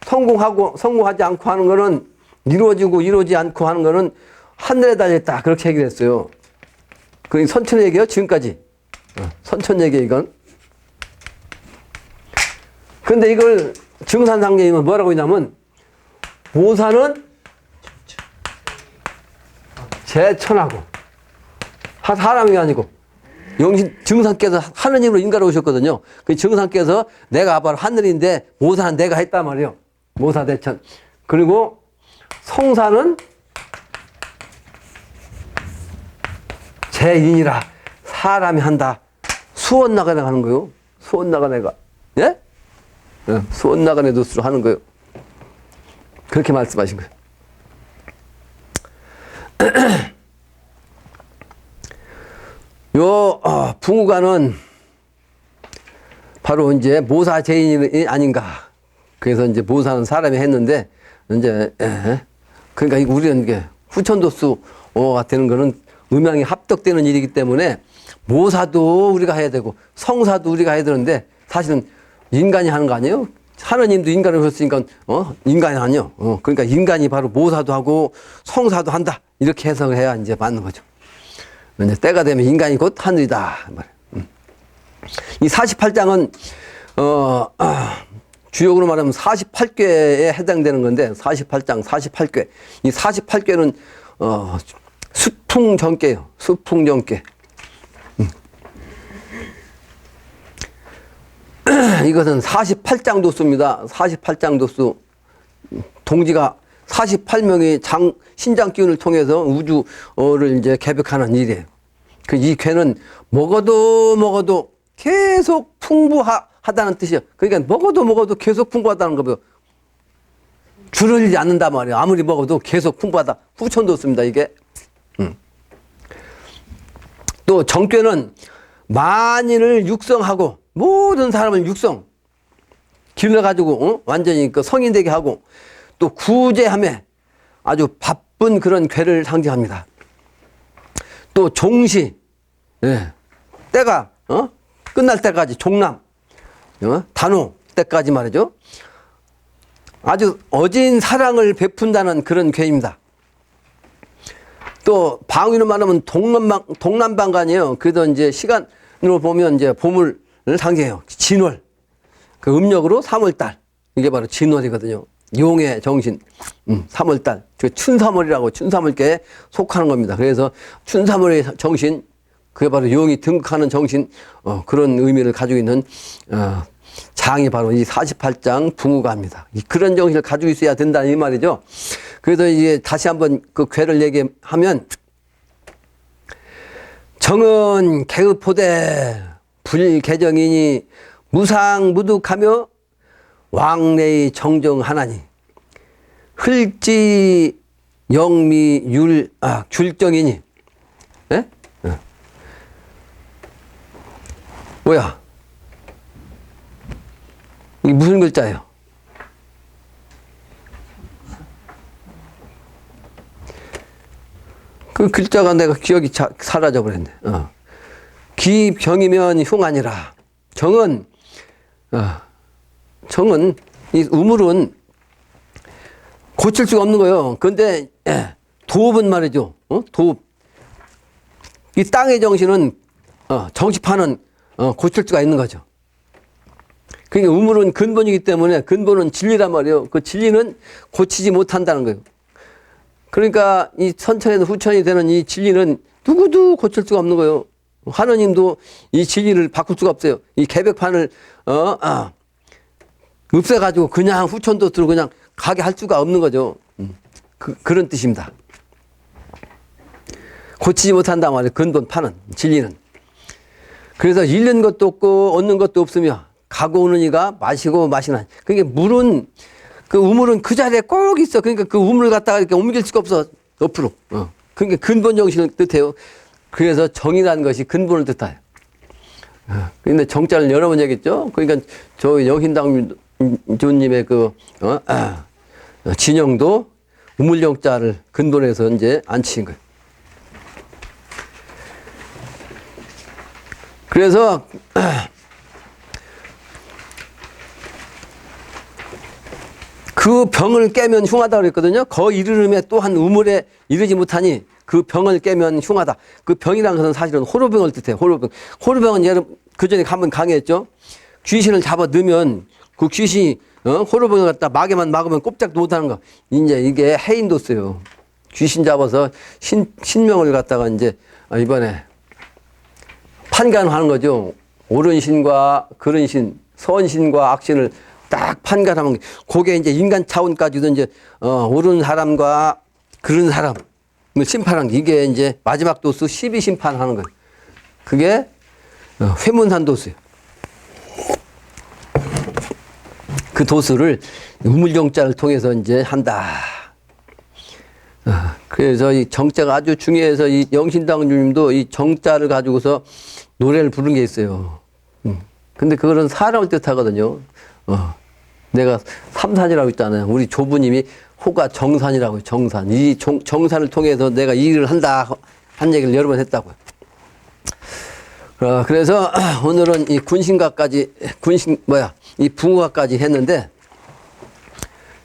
성공하지 않고 하는 거는 이루어지고 이루어지지 않고 하는 거는 하늘에 달려있다. 그렇게 얘기를 했어요. 그게 선천 얘기예요. 지금까지. 선천 얘기 이건. 근데 이걸 증산상계임은 뭐라고 했냐면 모사는 제천하고 사람이 아니고 증산께서 하느님으로 인간으로 오셨거든요. 그 증산께서 내가 바로 하늘인데 모사는 내가 했단 말이에요. 모사대천. 그리고 성사는 제인이라 사람이 한다. 수원 나가네 하는 거요. 수원 나가네가. 예? 수원 나가네 도수로 하는 거요. 그렇게 말씀하신 거예요. 붕우가는 바로 이제 모사 제인이 아닌가. 그래서 이제 모사는 사람이 했는데 이제 그러니까 우리는 이게 후천도수가 되는 거는 음양이 합덕되는 일이기 때문에 모사도 우리가 해야 되고 성사도 우리가 해야 되는데 사실은 인간이 하는 거 아니에요? 하느님도 인간을 하셨으니까 인간이 아니요. 그러니까 인간이 바로 모사도 하고 성사도 한다. 이렇게 해석을 해야 이제 맞는 거죠. 이제 때가 되면 인간이 곧 하늘이다. 이 48장은 주역으로 말하면 48궤에 해당되는 건데 48장 48궤. 이 48궤는 수풍정깨요. 수풍정깨. 이것은 48장 도수입니다. 48장 도수. 동지가 48명의 신장 기운을 통해서 우주를 이제 개벽하는 일이에요. 이 괴는 먹어도 계속 풍부하다는 뜻이에요. 그러니까 먹어도 계속 풍부하다는 거고요. 줄을 않는단 말이에요. 아무리 먹어도 계속 풍부하다. 후천도수입니다, 이게. 또 정괴는 만인을 육성하고 모든 사람을 길러가지고 완전히 그 성인 되게 하고 또 구제함에 아주 바쁜 그런 괴를 상징합니다. 또 종시, 예, 때가 끝날 때까지 종남, 단오 때까지 말이죠. 아주 어진 사랑을 베푼다는 그런 괴입니다. 또 방위로 말하면 동남방간이에요. 그래도 이제 시간으로 보면 이제 보물을 상징해요. 진월, 그 음력으로 3월달, 이게 바로 진월이거든요. 용의 정신, 3월달, 춘삼월이라고 춘삼월께에 속하는 겁니다. 그래서 춘삼월의 정신, 그게 바로 용이 등극하는 정신, 그런 의미를 가지고 있는 장이 바로 이 48장 붕우가입니다. 그런 정신을 가지고 있어야 된다는 이 말이죠. 그래서 이제 다시 한번 그 괴를 얘기하면, 정은 개읍포대 불개정이니 무상무득하며 왕래의 정정하나니 흘지 영미 귤정이니. 예? 뭐야? 이게 무슨 글자예요? 그 글자가 내가 기억이 사라져 버렸네. 기병이면 흉아니라. 정은 이 우물은 고칠 수가 없는 거예요. 그런데 도읍은 말이죠. 도읍. 이 땅의 정신은 정치판은 고칠 수가 있는 거죠. 그러니까 우물은 근본이기 때문에 근본은 진리란 말이에요. 그 진리는 고치지 못한다는 거예요. 그러니까 이 선천에서 후천이 되는 이 진리는 누구도 고칠 수가 없는 거예요. 하느님도 이 진리를 바꿀 수가 없어요. 이 개벽판을 없애가지고 그냥 후천도수로 그냥 가게 할 수가 없는 거죠. 그런 뜻입니다. 고치지 못한다 말이에요. 근본판은, 진리는. 그래서 잃는 것도 없고 얻는 것도 없으며 가고 오는 이가 마시고 마시나. 그러니까 물은, 그 우물은 그 자리에 꼭 있어. 그러니까 그 우물을 갖다가 이렇게 옮길 수가 없어. 옆으로. 그러니까 근본 정신을 뜻해요. 그래서 정이라는 것이 근본을 뜻해요. 근데 정자를 여러 번 얘기했죠. 그러니까 저 영신당주님의 진영도 우물정자를 근본에서 이제 앉히신 거예요. 그래서 그 병을 깨면 흉하다고 그랬거든요. 거 이르름에 또한 우물에 이르지 못하니 그 병을 깨면 흉하다. 그 병이라는 것은 사실은 호로병을 뜻해요. 호로병. 호로병은 그 전에 한번 강의했죠. 귀신을 잡아 넣으면 그 귀신이 호로병을 갖다 막에만 막으면 꼼짝도 못하는 거. 이제 이게 해인도 써요. 귀신 잡아서 신명을 갖다가 이제 이번에 판간하는 거죠. 옳은 신과 그른 신, 선신과 악신을 딱 판간하면 그게 이제 인간 차원까지도 이제 옳은 사람과 그른 사람을 심판하는 게 이게 이제 마지막 도수 12심판하는 거예요. 그게 회문산 도수예요. 그 도수를 우물정자를 통해서 이제 한다. 그래서 이 정자가 아주 중요해서 이 영신당주님도 이 정자를 가지고서 노래를 부른 게 있어요. 근데 그거는 사람을 뜻하거든요. 내가 삼산이라고 했잖아요. 우리 조부님이 호가 정산이라고 해요. 정산. 이 정산을 통해서 내가 이 일을 한다. 한 얘기를 여러 번 했다고요. 그래서 오늘은 이 군신가까지, 이 붕어가까지 했는데,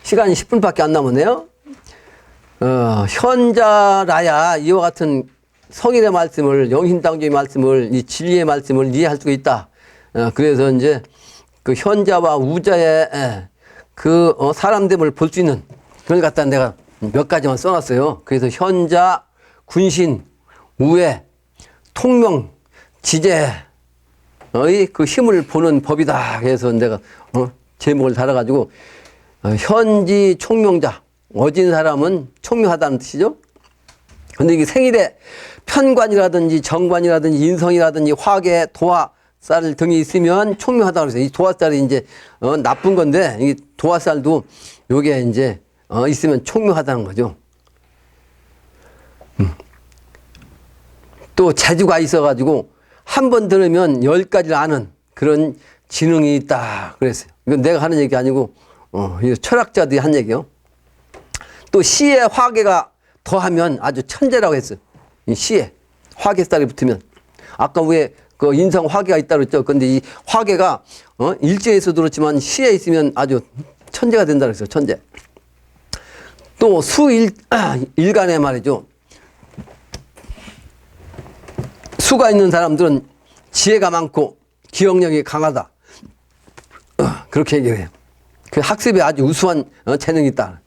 시간이 10분밖에 안 남았네요. 현자라야 이와 같은 성인의 말씀을, 영신당주의 말씀을, 이 진리의 말씀을 이해할 수가 있다. 그래서 이제 그 현자와 우자의 그 사람됨을 볼 수 있는 그걸 갖다 내가 몇 가지만 써놨어요. 그래서 현자, 군신, 우애, 통명, 지제의 그 힘을 보는 법이다. 그래서 내가 제목을 달아가지고 현지 총명자, 어진 사람은 총명하다는 뜻이죠. 근데 이게 생일에 편관이라든지 정관이라든지 인성이라든지 화계, 도화살 등이 있으면 총명하다고 그래서 이 도화살이 이제 나쁜 건데 이 도화살도 요게 이제 있으면 총명하다는 거죠. 또 재주가 있어가지고 한 번 들으면 10가지를 아는 그런 지능이 있다 그랬어요. 이건 내가 하는 얘기 아니고 이 철학자들이 한 얘기요. 또 시에 화계가 더하면 아주 천재라고 했어요. 이 시에 화계살이 붙으면 아까 위에 그 인성 화계가 있다고 그랬죠. 근데 이 화계가 일제에서도 그렇지만 시에 있으면 아주 천재가 된다고 그랬어요. 천재. 또 수일간에 말이죠. 수가 있는 사람들은 지혜가 많고 기억력이 강하다. 그렇게 얘기를 해요. 그 학습에 아주 우수한 재능이 있다.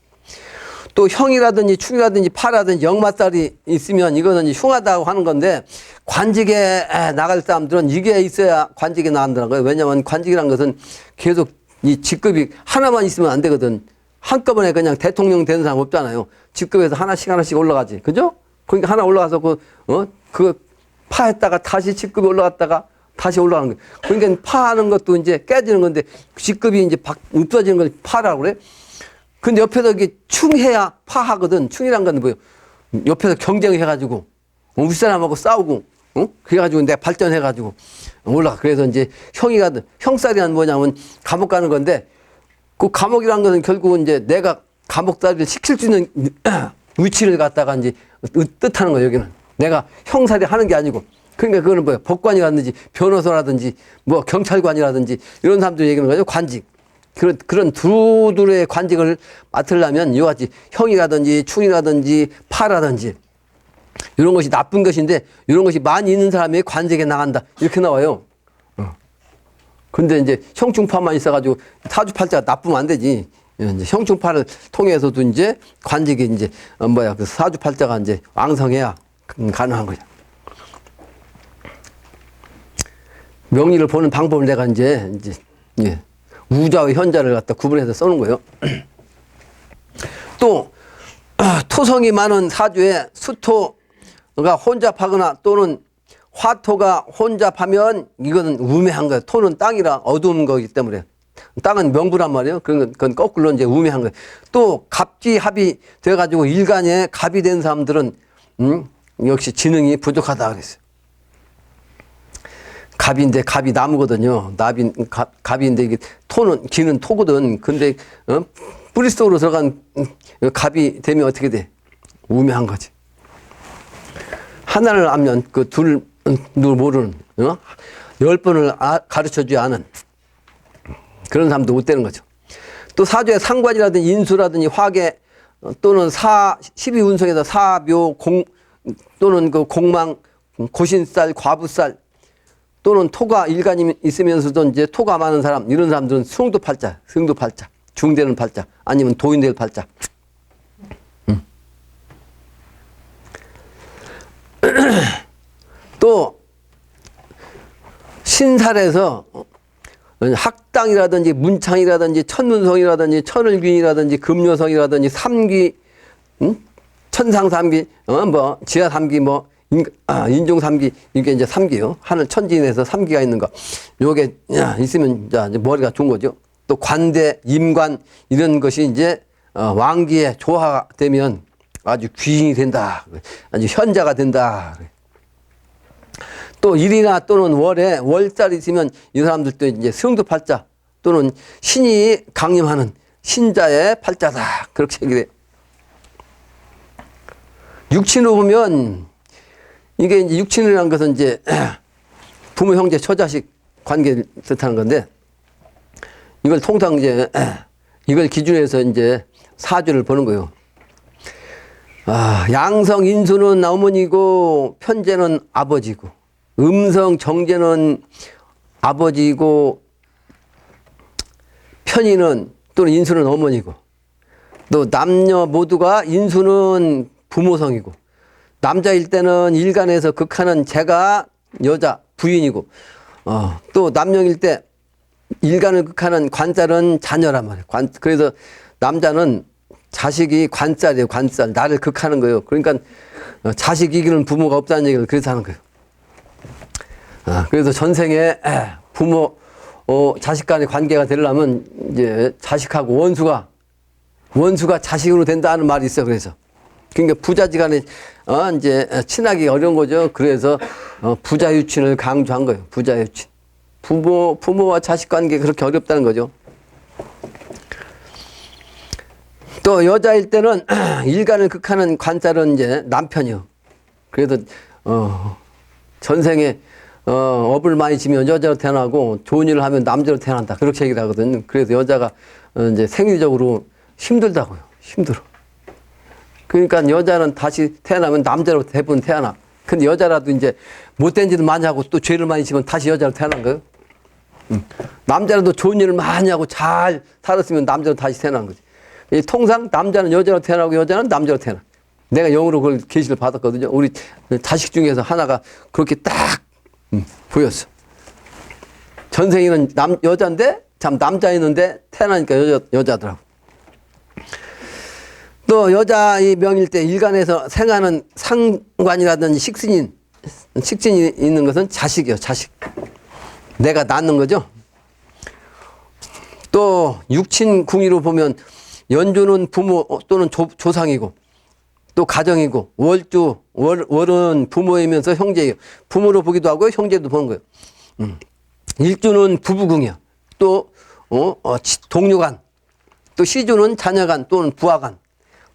또 형이라든지 충이라든지 파라든지 역마살이 있으면 이거는 흉하다고 하는 건데 관직에 나갈 사람들은 이게 있어야 관직에 나간다는 거예요. 왜냐하면 관직이라는 것은 계속 이 직급이 하나만 있으면 안 되거든. 한꺼번에 그냥 대통령 되는 사람 없잖아요. 직급에서 하나씩 올라가지. 그죠? 그러니까 하나 올라가서 그 파했다가 다시 직급이 올라갔다가 다시 올라가는 거예요. 그러니까 파하는 것도 이제 깨지는 건데 직급이 이제 없어지는 걸 파라고 그래. 근데 옆에서 이게 충해야 파하거든. 충이란 건 뭐예요? 옆에서 경쟁해가지고 윗사람하고 싸우고 그래가지고 내가 발전해가지고 올라가. 그래서 이제 형살이란 뭐냐면 감옥 가는 건데 그 감옥이란 것은 결국은 이제 내가 감옥살이를 시킬 수 있는 위치를 갖다가 이제 뜻하는 거예요. 여기는 내가 형살이 하는 게 아니고. 그러니까 그거는 뭐야? 법관이라든지 변호사라든지 뭐 경찰관이라든지 이런 사람들 얘기하는 거죠. 관직. 그런 두루두루의 관직을 맡으려면 이와 같이 형이라든지 충이라든지 파라든지 이런 것이 나쁜 것인데 이런 것이 많이 있는 사람이 관직에 나간다. 이렇게 나와요. 근데 이제 형충파만 있어가지고 사주팔자가 나쁘면 안 되지. 이제 형충파를 통해서도 이제 관직이 이제 그 사주팔자가 이제 왕성해야 가능한 거죠. 명리를 보는 방법을 내가 이제 우자와 현자를 갖다 구분해서 써놓은 거예요. 또 토성이 많은 사주에 수토가 혼잡하거나 또는 화토가 혼잡하면 이거는 우매한 거예요. 토는 땅이라 어두운 거기 때문에. 땅은 명부란 말이에요. 그건 거꾸로 이제 우매한 거예요. 또 갑지합이 돼가지고 일간에 갑이 된 사람들은 역시 지능이 부족하다 그랬어요. 갑인데 갑이 나무거든요. 갑인데 이게 기는 토거든. 근데 뿌리 속으로 들어간 갑이 되면 어떻게 돼? 우매한 거지. 하나를 알면 그 둘을 모르는 10번을 가르쳐주지 않은 그런 사람도 못 되는 거죠. 또 사주에 상관이라든지 인수라든지 화계 또는 12운성에서 사묘 또는 그 공망 고신살 과부살 또는 토가 일간이 있으면서도 이제 토가 많은 사람, 이런 사람들은 승도팔자, 중되는 팔자, 아니면 도인될 팔자. 또, 신살에서 학당이라든지 문창이라든지 천문성이라든지 천을균이라든지 금요성이라든지 삼기, 천상삼기, 지하삼기, 인종삼기, 이게 이제 삼기요. 하늘 천지인에서 삼기가 있는 거. 요게 있으면 이제 머리가 좋은 거죠. 또 관대, 임관, 이런 것이 이제 왕기에 조화되면 아주 귀인이 된다. 아주 현자가 된다. 또 일이나 또는 월에 월살이 있으면 이 사람들도 이제 승두팔자 또는 신이 강림하는 신자의 팔자다. 그렇게 얘기를 해요. 육친으로 보면 이게 이제 육친이라는 것은 이제 부모, 형제, 처자식 관계를 뜻하는 건데 이걸 통상 이제 이걸 기준해서 이제 사주를 보는 거예요. 양성 인수는 어머니고 편재는 아버지고 음성 정제는 아버지고 편의는 또는 인수는 어머니고 또 남녀 모두가 인수는 부모성이고, 남자일 때는 일간에서 극하는 제가 여자 부인이고, 또 남녀일 때 일간을 극하는 관살은 자녀란 말이에요. 그래서 남자는 자식이 관살이에요. 관살. 나를 극하는 거예요. 그러니까 자식 이기는 부모가 없다는 얘기를 그래서 하는 거예요. 그래서 전생에 부모, 자식 간의 관계가 되려면 이제 자식하고 원수가 자식으로 된다는 말이 있어요. 그래서. 그러니까 부자지간에 이제 친하기 어려운 거죠. 그래서 부자유친을 강조한 거예요. 부자유친. 부모와 자식 관계 그렇게 어렵다는 거죠. 또 여자일 때는 일간을 극하는 관살은 이제 남편이요. 그래서 전생에 업을 많이 지면 여자로 태어나고 좋은 일을 하면 남자로 태어난다. 그렇게 얘기를 하거든요. 그래서 여자가 이제 생리적으로 힘들다고요. 힘들어. 그러니까 여자는 다시 태어나면 남자로 대부분 태어나. 근데 여자라도 이제 못된 짓을 많이 하고 또 죄를 많이 지면 다시 여자로 태어난 거예요. 남자라도 좋은 일을 많이 하고 잘 살았으면 남자로 다시 태어난 거지. 통상 남자는 여자로 태어나고 여자는 남자로 태어나. 내가 영으로 그걸 계시를 받았거든요. 우리 자식 중에서 하나가 그렇게 딱 보였어. 전생에는 여자인데 참 남자였는데 태어나니까 여자더라고. 또 여자의 명일 때 일간에서 생하는 상관이라든지 식신이 있는 것은 자식이요. 자식. 내가 낳는 거죠. 또 육친궁위로 보면 연주는 부모 또는 조상이고, 또 가정이고, 월은 부모이면서 형제예요. 부모로 보기도 하고요, 형제도 보는 거예요. 일주는 부부궁이야. 또 동료간, 또 시주는 자녀간 또는 부하간,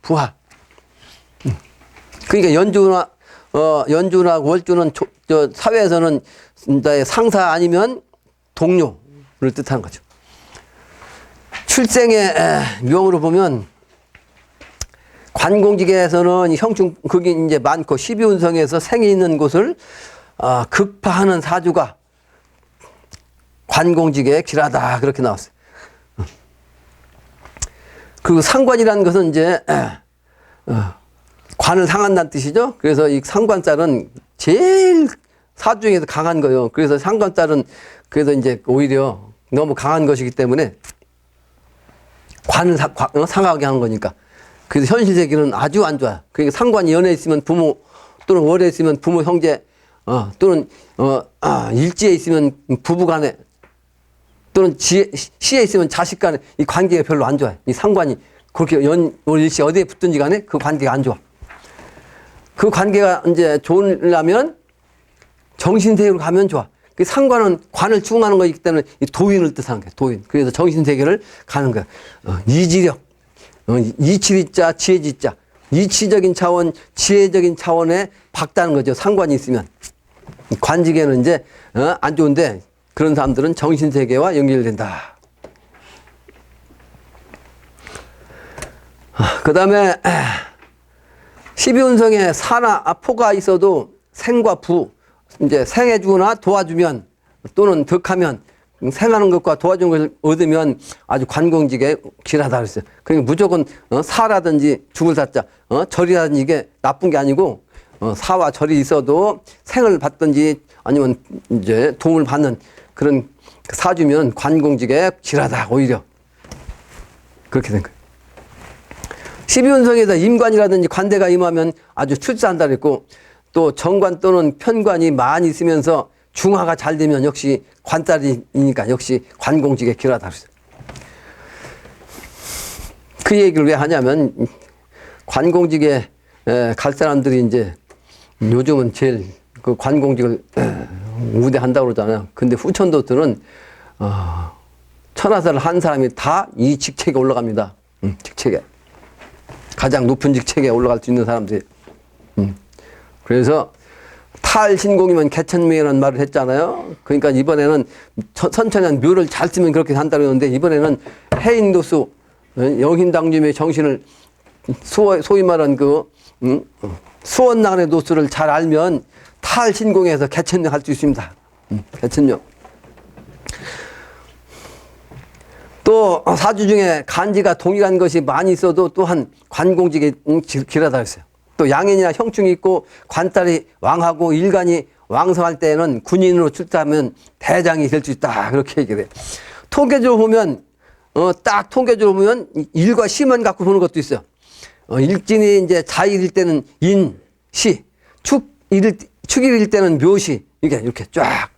부하. 그러니까 연주나 월주는 사회에서는 상사 아니면 동료를 뜻하는 거죠. 출생의 명으로 보면 관공직에서는 형충극이 이제 많고 12운성에서 생이 있는 곳을 극파하는 사주가 관공직에 길하다 그렇게 나왔어요. 그리고 상관이라는 것은 이제 관을 상한다는 뜻이죠. 그래서 이 상관살은 제일 사주 중에서 강한 거예요. 그래서 상관살은 그래서 이제 오히려 너무 강한 것이기 때문에 관을 상하게 하는 거니까. 그래서 현실 세계는 아주 안 좋아요. 그러니까 상관이 연애에 있으면 부모, 또는 월에 있으면 부모, 형제, 또는 일지에 있으면 부부 간에, 또는 시에 있으면 자식 간에 이 관계가 별로 안 좋아요. 이 상관이 그렇게 월, 일시 어디에 붙든지 간에 그 관계가 안 좋아. 그 관계가 이제 좋으려면 정신세계로 가면 좋아. 그 상관은 관을 추궁하는 거기 때문에 이 도인을 뜻하는 거야. 도인. 그래서 정신세계를 가는 거야. 이지력, 이치리자, 지혜지자. 이치적인 차원, 지혜적인 차원에 박다는 거죠. 상관이 있으면. 관직에는 이제 안 좋은데 그런 사람들은 정신세계와 연결된다. 그 다음에 12운성에 사나 포가 있어도 생과 부, 이제 생해주거나 도와주면 또는 덕하면 생하는 것과 도와주는 것을 얻으면 아주 관공직에 길하다 그랬어요. 그러니까 무조건 사라든지 죽을 사자, 절이라든지 이게 나쁜 게 아니고 사와 절이 있어도 생을 받든지 아니면 이제 도움을 받는 그런 사주면 관공직에 길하다 오히려 그렇게 된 거예요. 12운성에서 임관이라든지 관대가 임하면 아주 출세한다 그랬고, 또 정관 또는 편관이 많이 있으면서 중화가 잘 되면 역시 관달이니까 역시 관공직에 길하다 그랬어요. 그 얘기를 왜 하냐면 관공직에 갈 사람들이 이제 요즘은 제일 그 관공직을 우대한다고 그러잖아요. 근데 후천도들은 천하사를 한 사람이 다 이 직책에 올라갑니다. 직책에. 가장 높은 직책에 올라갈 수 있는 사람들이. 그래서 탈신공이면 개천명이라는 말을 했잖아요. 그러니까 이번에는 선천한 묘를 잘 쓰면 그렇게 한다고 했는데, 이번에는 해인도수, 영hin당님의 정신을 소위 말한 그 수원나간의 도수를 잘 알면 탈신공에서 개천명 할 수 있습니다. 개천명. 또 사주 중에 간지가 동일한 것이 많이 있어도 또한 관공직이 길하다 했어요. 또 양인이나 형충이 있고 관달이 왕하고 일간이 왕성할 때에는 군인으로 출타하면 대장이 될 수 있다. 그렇게 얘기를 해요. 통계적으로 보면 딱 통계적으로 보면 일과 시만 갖고 보는 것도 있어요. 일진이 이제 자일일 때는 인, 시, 축일일 때는 묘시, 이렇게 쫙.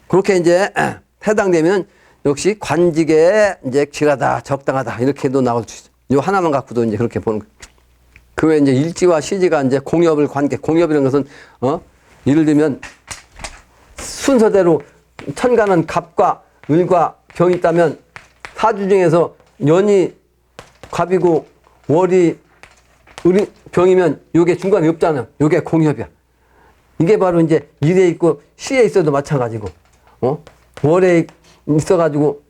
그렇게 이제 해당되면 역시 관직에 이제 길하다, 적당하다, 이렇게도 나올 수 있어요. 요 하나만 갖고도 이제 그렇게 보는 거예요. 그 외에 이제 일지와 시지가 이제 공엽을 관계, 공엽이라는 것은, 예를 들면 순서대로 천간은 갑과 을과 병이 있다면 사주 중에서 년이 갑이고 월이 을이 병이면 요게 중간에 없잖아요. 요게 공협이야. 이게 바로 이제 일에 있고 시에 있어도 마찬가지고, 월에 있어가지고,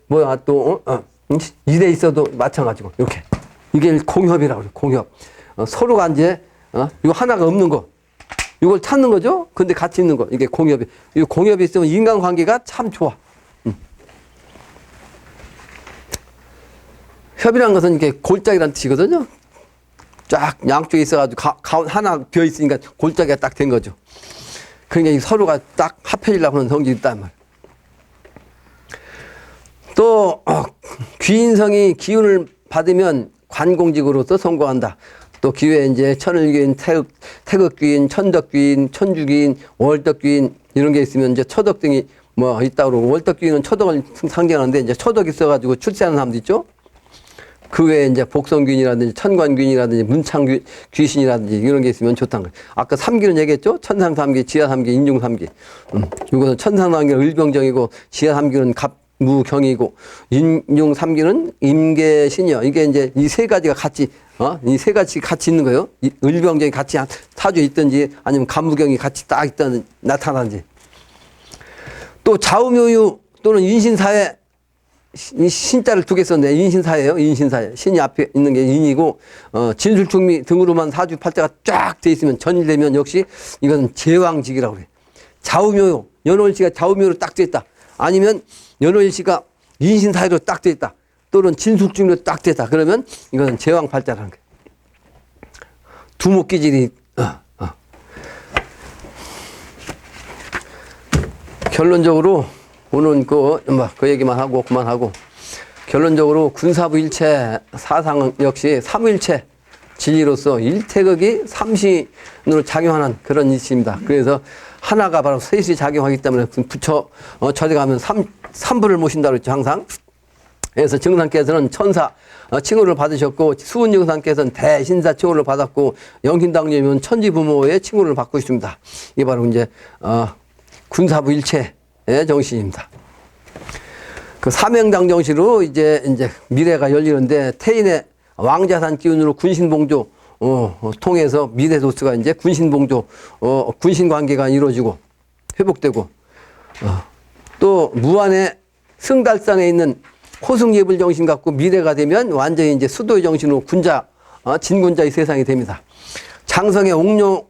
일에 있어도 마찬가지고, 이렇게. 이게 공협이라고 그래요. 공협. 서로가 이제, 이거 하나가 없는 거. 이걸 찾는 거죠? 근데 같이 있는 거. 이게 공협이. 이 공협이 있으면 인간관계가 참 좋아. 협이라는 것은 이게 골짜기라는 뜻이거든요. 쫙 양쪽에 있어가지고 하나 비어 있으니까 골짜기가 딱 된 거죠. 그러니까 서로가 딱 합해지려고 하는 성질이 있단 말이에요. 또 귀인성이 기운을 받으면 관공직으로서 성공한다. 또 기회에 이제 천을귀인, 태극귀인, 천덕귀인, 천주귀인, 월덕귀인 이런 게 있으면 이제 초덕 등이 뭐 있다고 그러고, 월덕귀인은 초덕을 상징하는데 이제 초덕이 있어가지고 출세하는 사람도 있죠. 그 외에 이제 복성귀인이라든지 천관귀인이라든지 문창귀신이라든지 이런 게 있으면 좋다는 거예요. 아까 3기는 얘기했죠? 천상3기, 지하3기, 인중3기. 이것은 천상3기는 을병정이고, 지하3기는 갑무경이고, 인중3기는 임계신이요. 이게 이제 이 세 가지가 같이, 이 세 가지 같이 있는 거예요. 을병정이 같이 사주에 있든지 아니면 갑무경이 같이 딱 있든 나타나든지. 또 좌우묘유 또는 인신사회, 이 신자를 두 개 썼네. 인신사예요. 인신사예. 신이 앞에 있는 게 인이고, 진술충미 등으로만 사주 팔자가 쫙 돼 있으면 전일되면 역시 이건 제왕직이라고 그래. 좌우묘요. 연월일시가 좌우묘로 딱 돼 있다. 아니면 연월일시가 인신사예로 딱 돼 있다. 또는 진술충미로 딱 돼 있다. 그러면 이건 제왕 팔자라는 거예요. 두목기질이, 결론적으로 오늘 그 얘기만 하고 그만하고, 결론적으로 군사부 일체 사상은 역시 삼일체 진리로서 일태극이 삼신으로 작용하는 그런 이치입니다. 그래서 하나가 바로 셋이 작용하기 때문에 부처 저대가면 삼부를 모신다고 했죠. 항상. 그래서 증상께서는 천사 칭호를 받으셨고, 수은증상께서는 대신사 칭호를 받았고, 영신당님은 천지부모의 칭호를 받고 있습니다. 이게 바로 이제 군사부 일체 정신입니다. 그 사명당 정신으로 이제 미래가 열리는데, 태인의 왕자산 기운으로 군신봉조 통해서 미래도수가 이제 군신봉조 군신관계가 이루어지고 회복되고, 또 무한의 승달산에 있는 호승예불 정신 갖고 미래가 되면 완전히 이제 수도의 정신으로 군자 진군자의 세상이 됩니다. 장성의 옥녀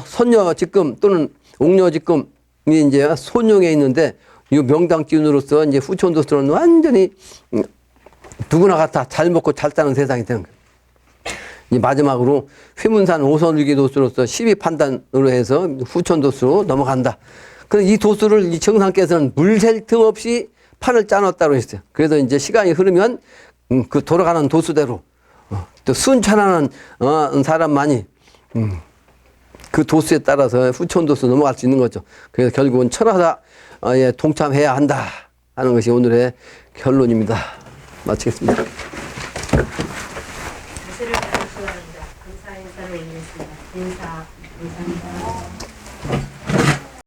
선녀 직금 또는 옥녀 직금 이 이제 손용에 있는데, 이 명당 기운으로서 이제 후촌도수는 완전히 누구나 같아 잘 먹고 잘 사는 세상이 되는 거예요. 이 마지막으로 휘문산 오선일기 도수로서 12판단으로 해서 후촌도수로 넘어간다. 그래서 이 도수를 이 정상께서는 물샐 틈 없이 판을 짜놨다고 했어요. 그래서 이제 시간이 흐르면 그 돌아가는 도수대로 또 순천하는 사람만이 그 도수에 따라서 후촌도수 넘어갈 수 있는 거죠. 그래서 결국은 천하사에 동참해야 한다 하는 것이 오늘의 결론입니다. 마치겠습니다. 감사를 감사합니다. 감사 인사를 올리겠습니다. 인사 감사합니다.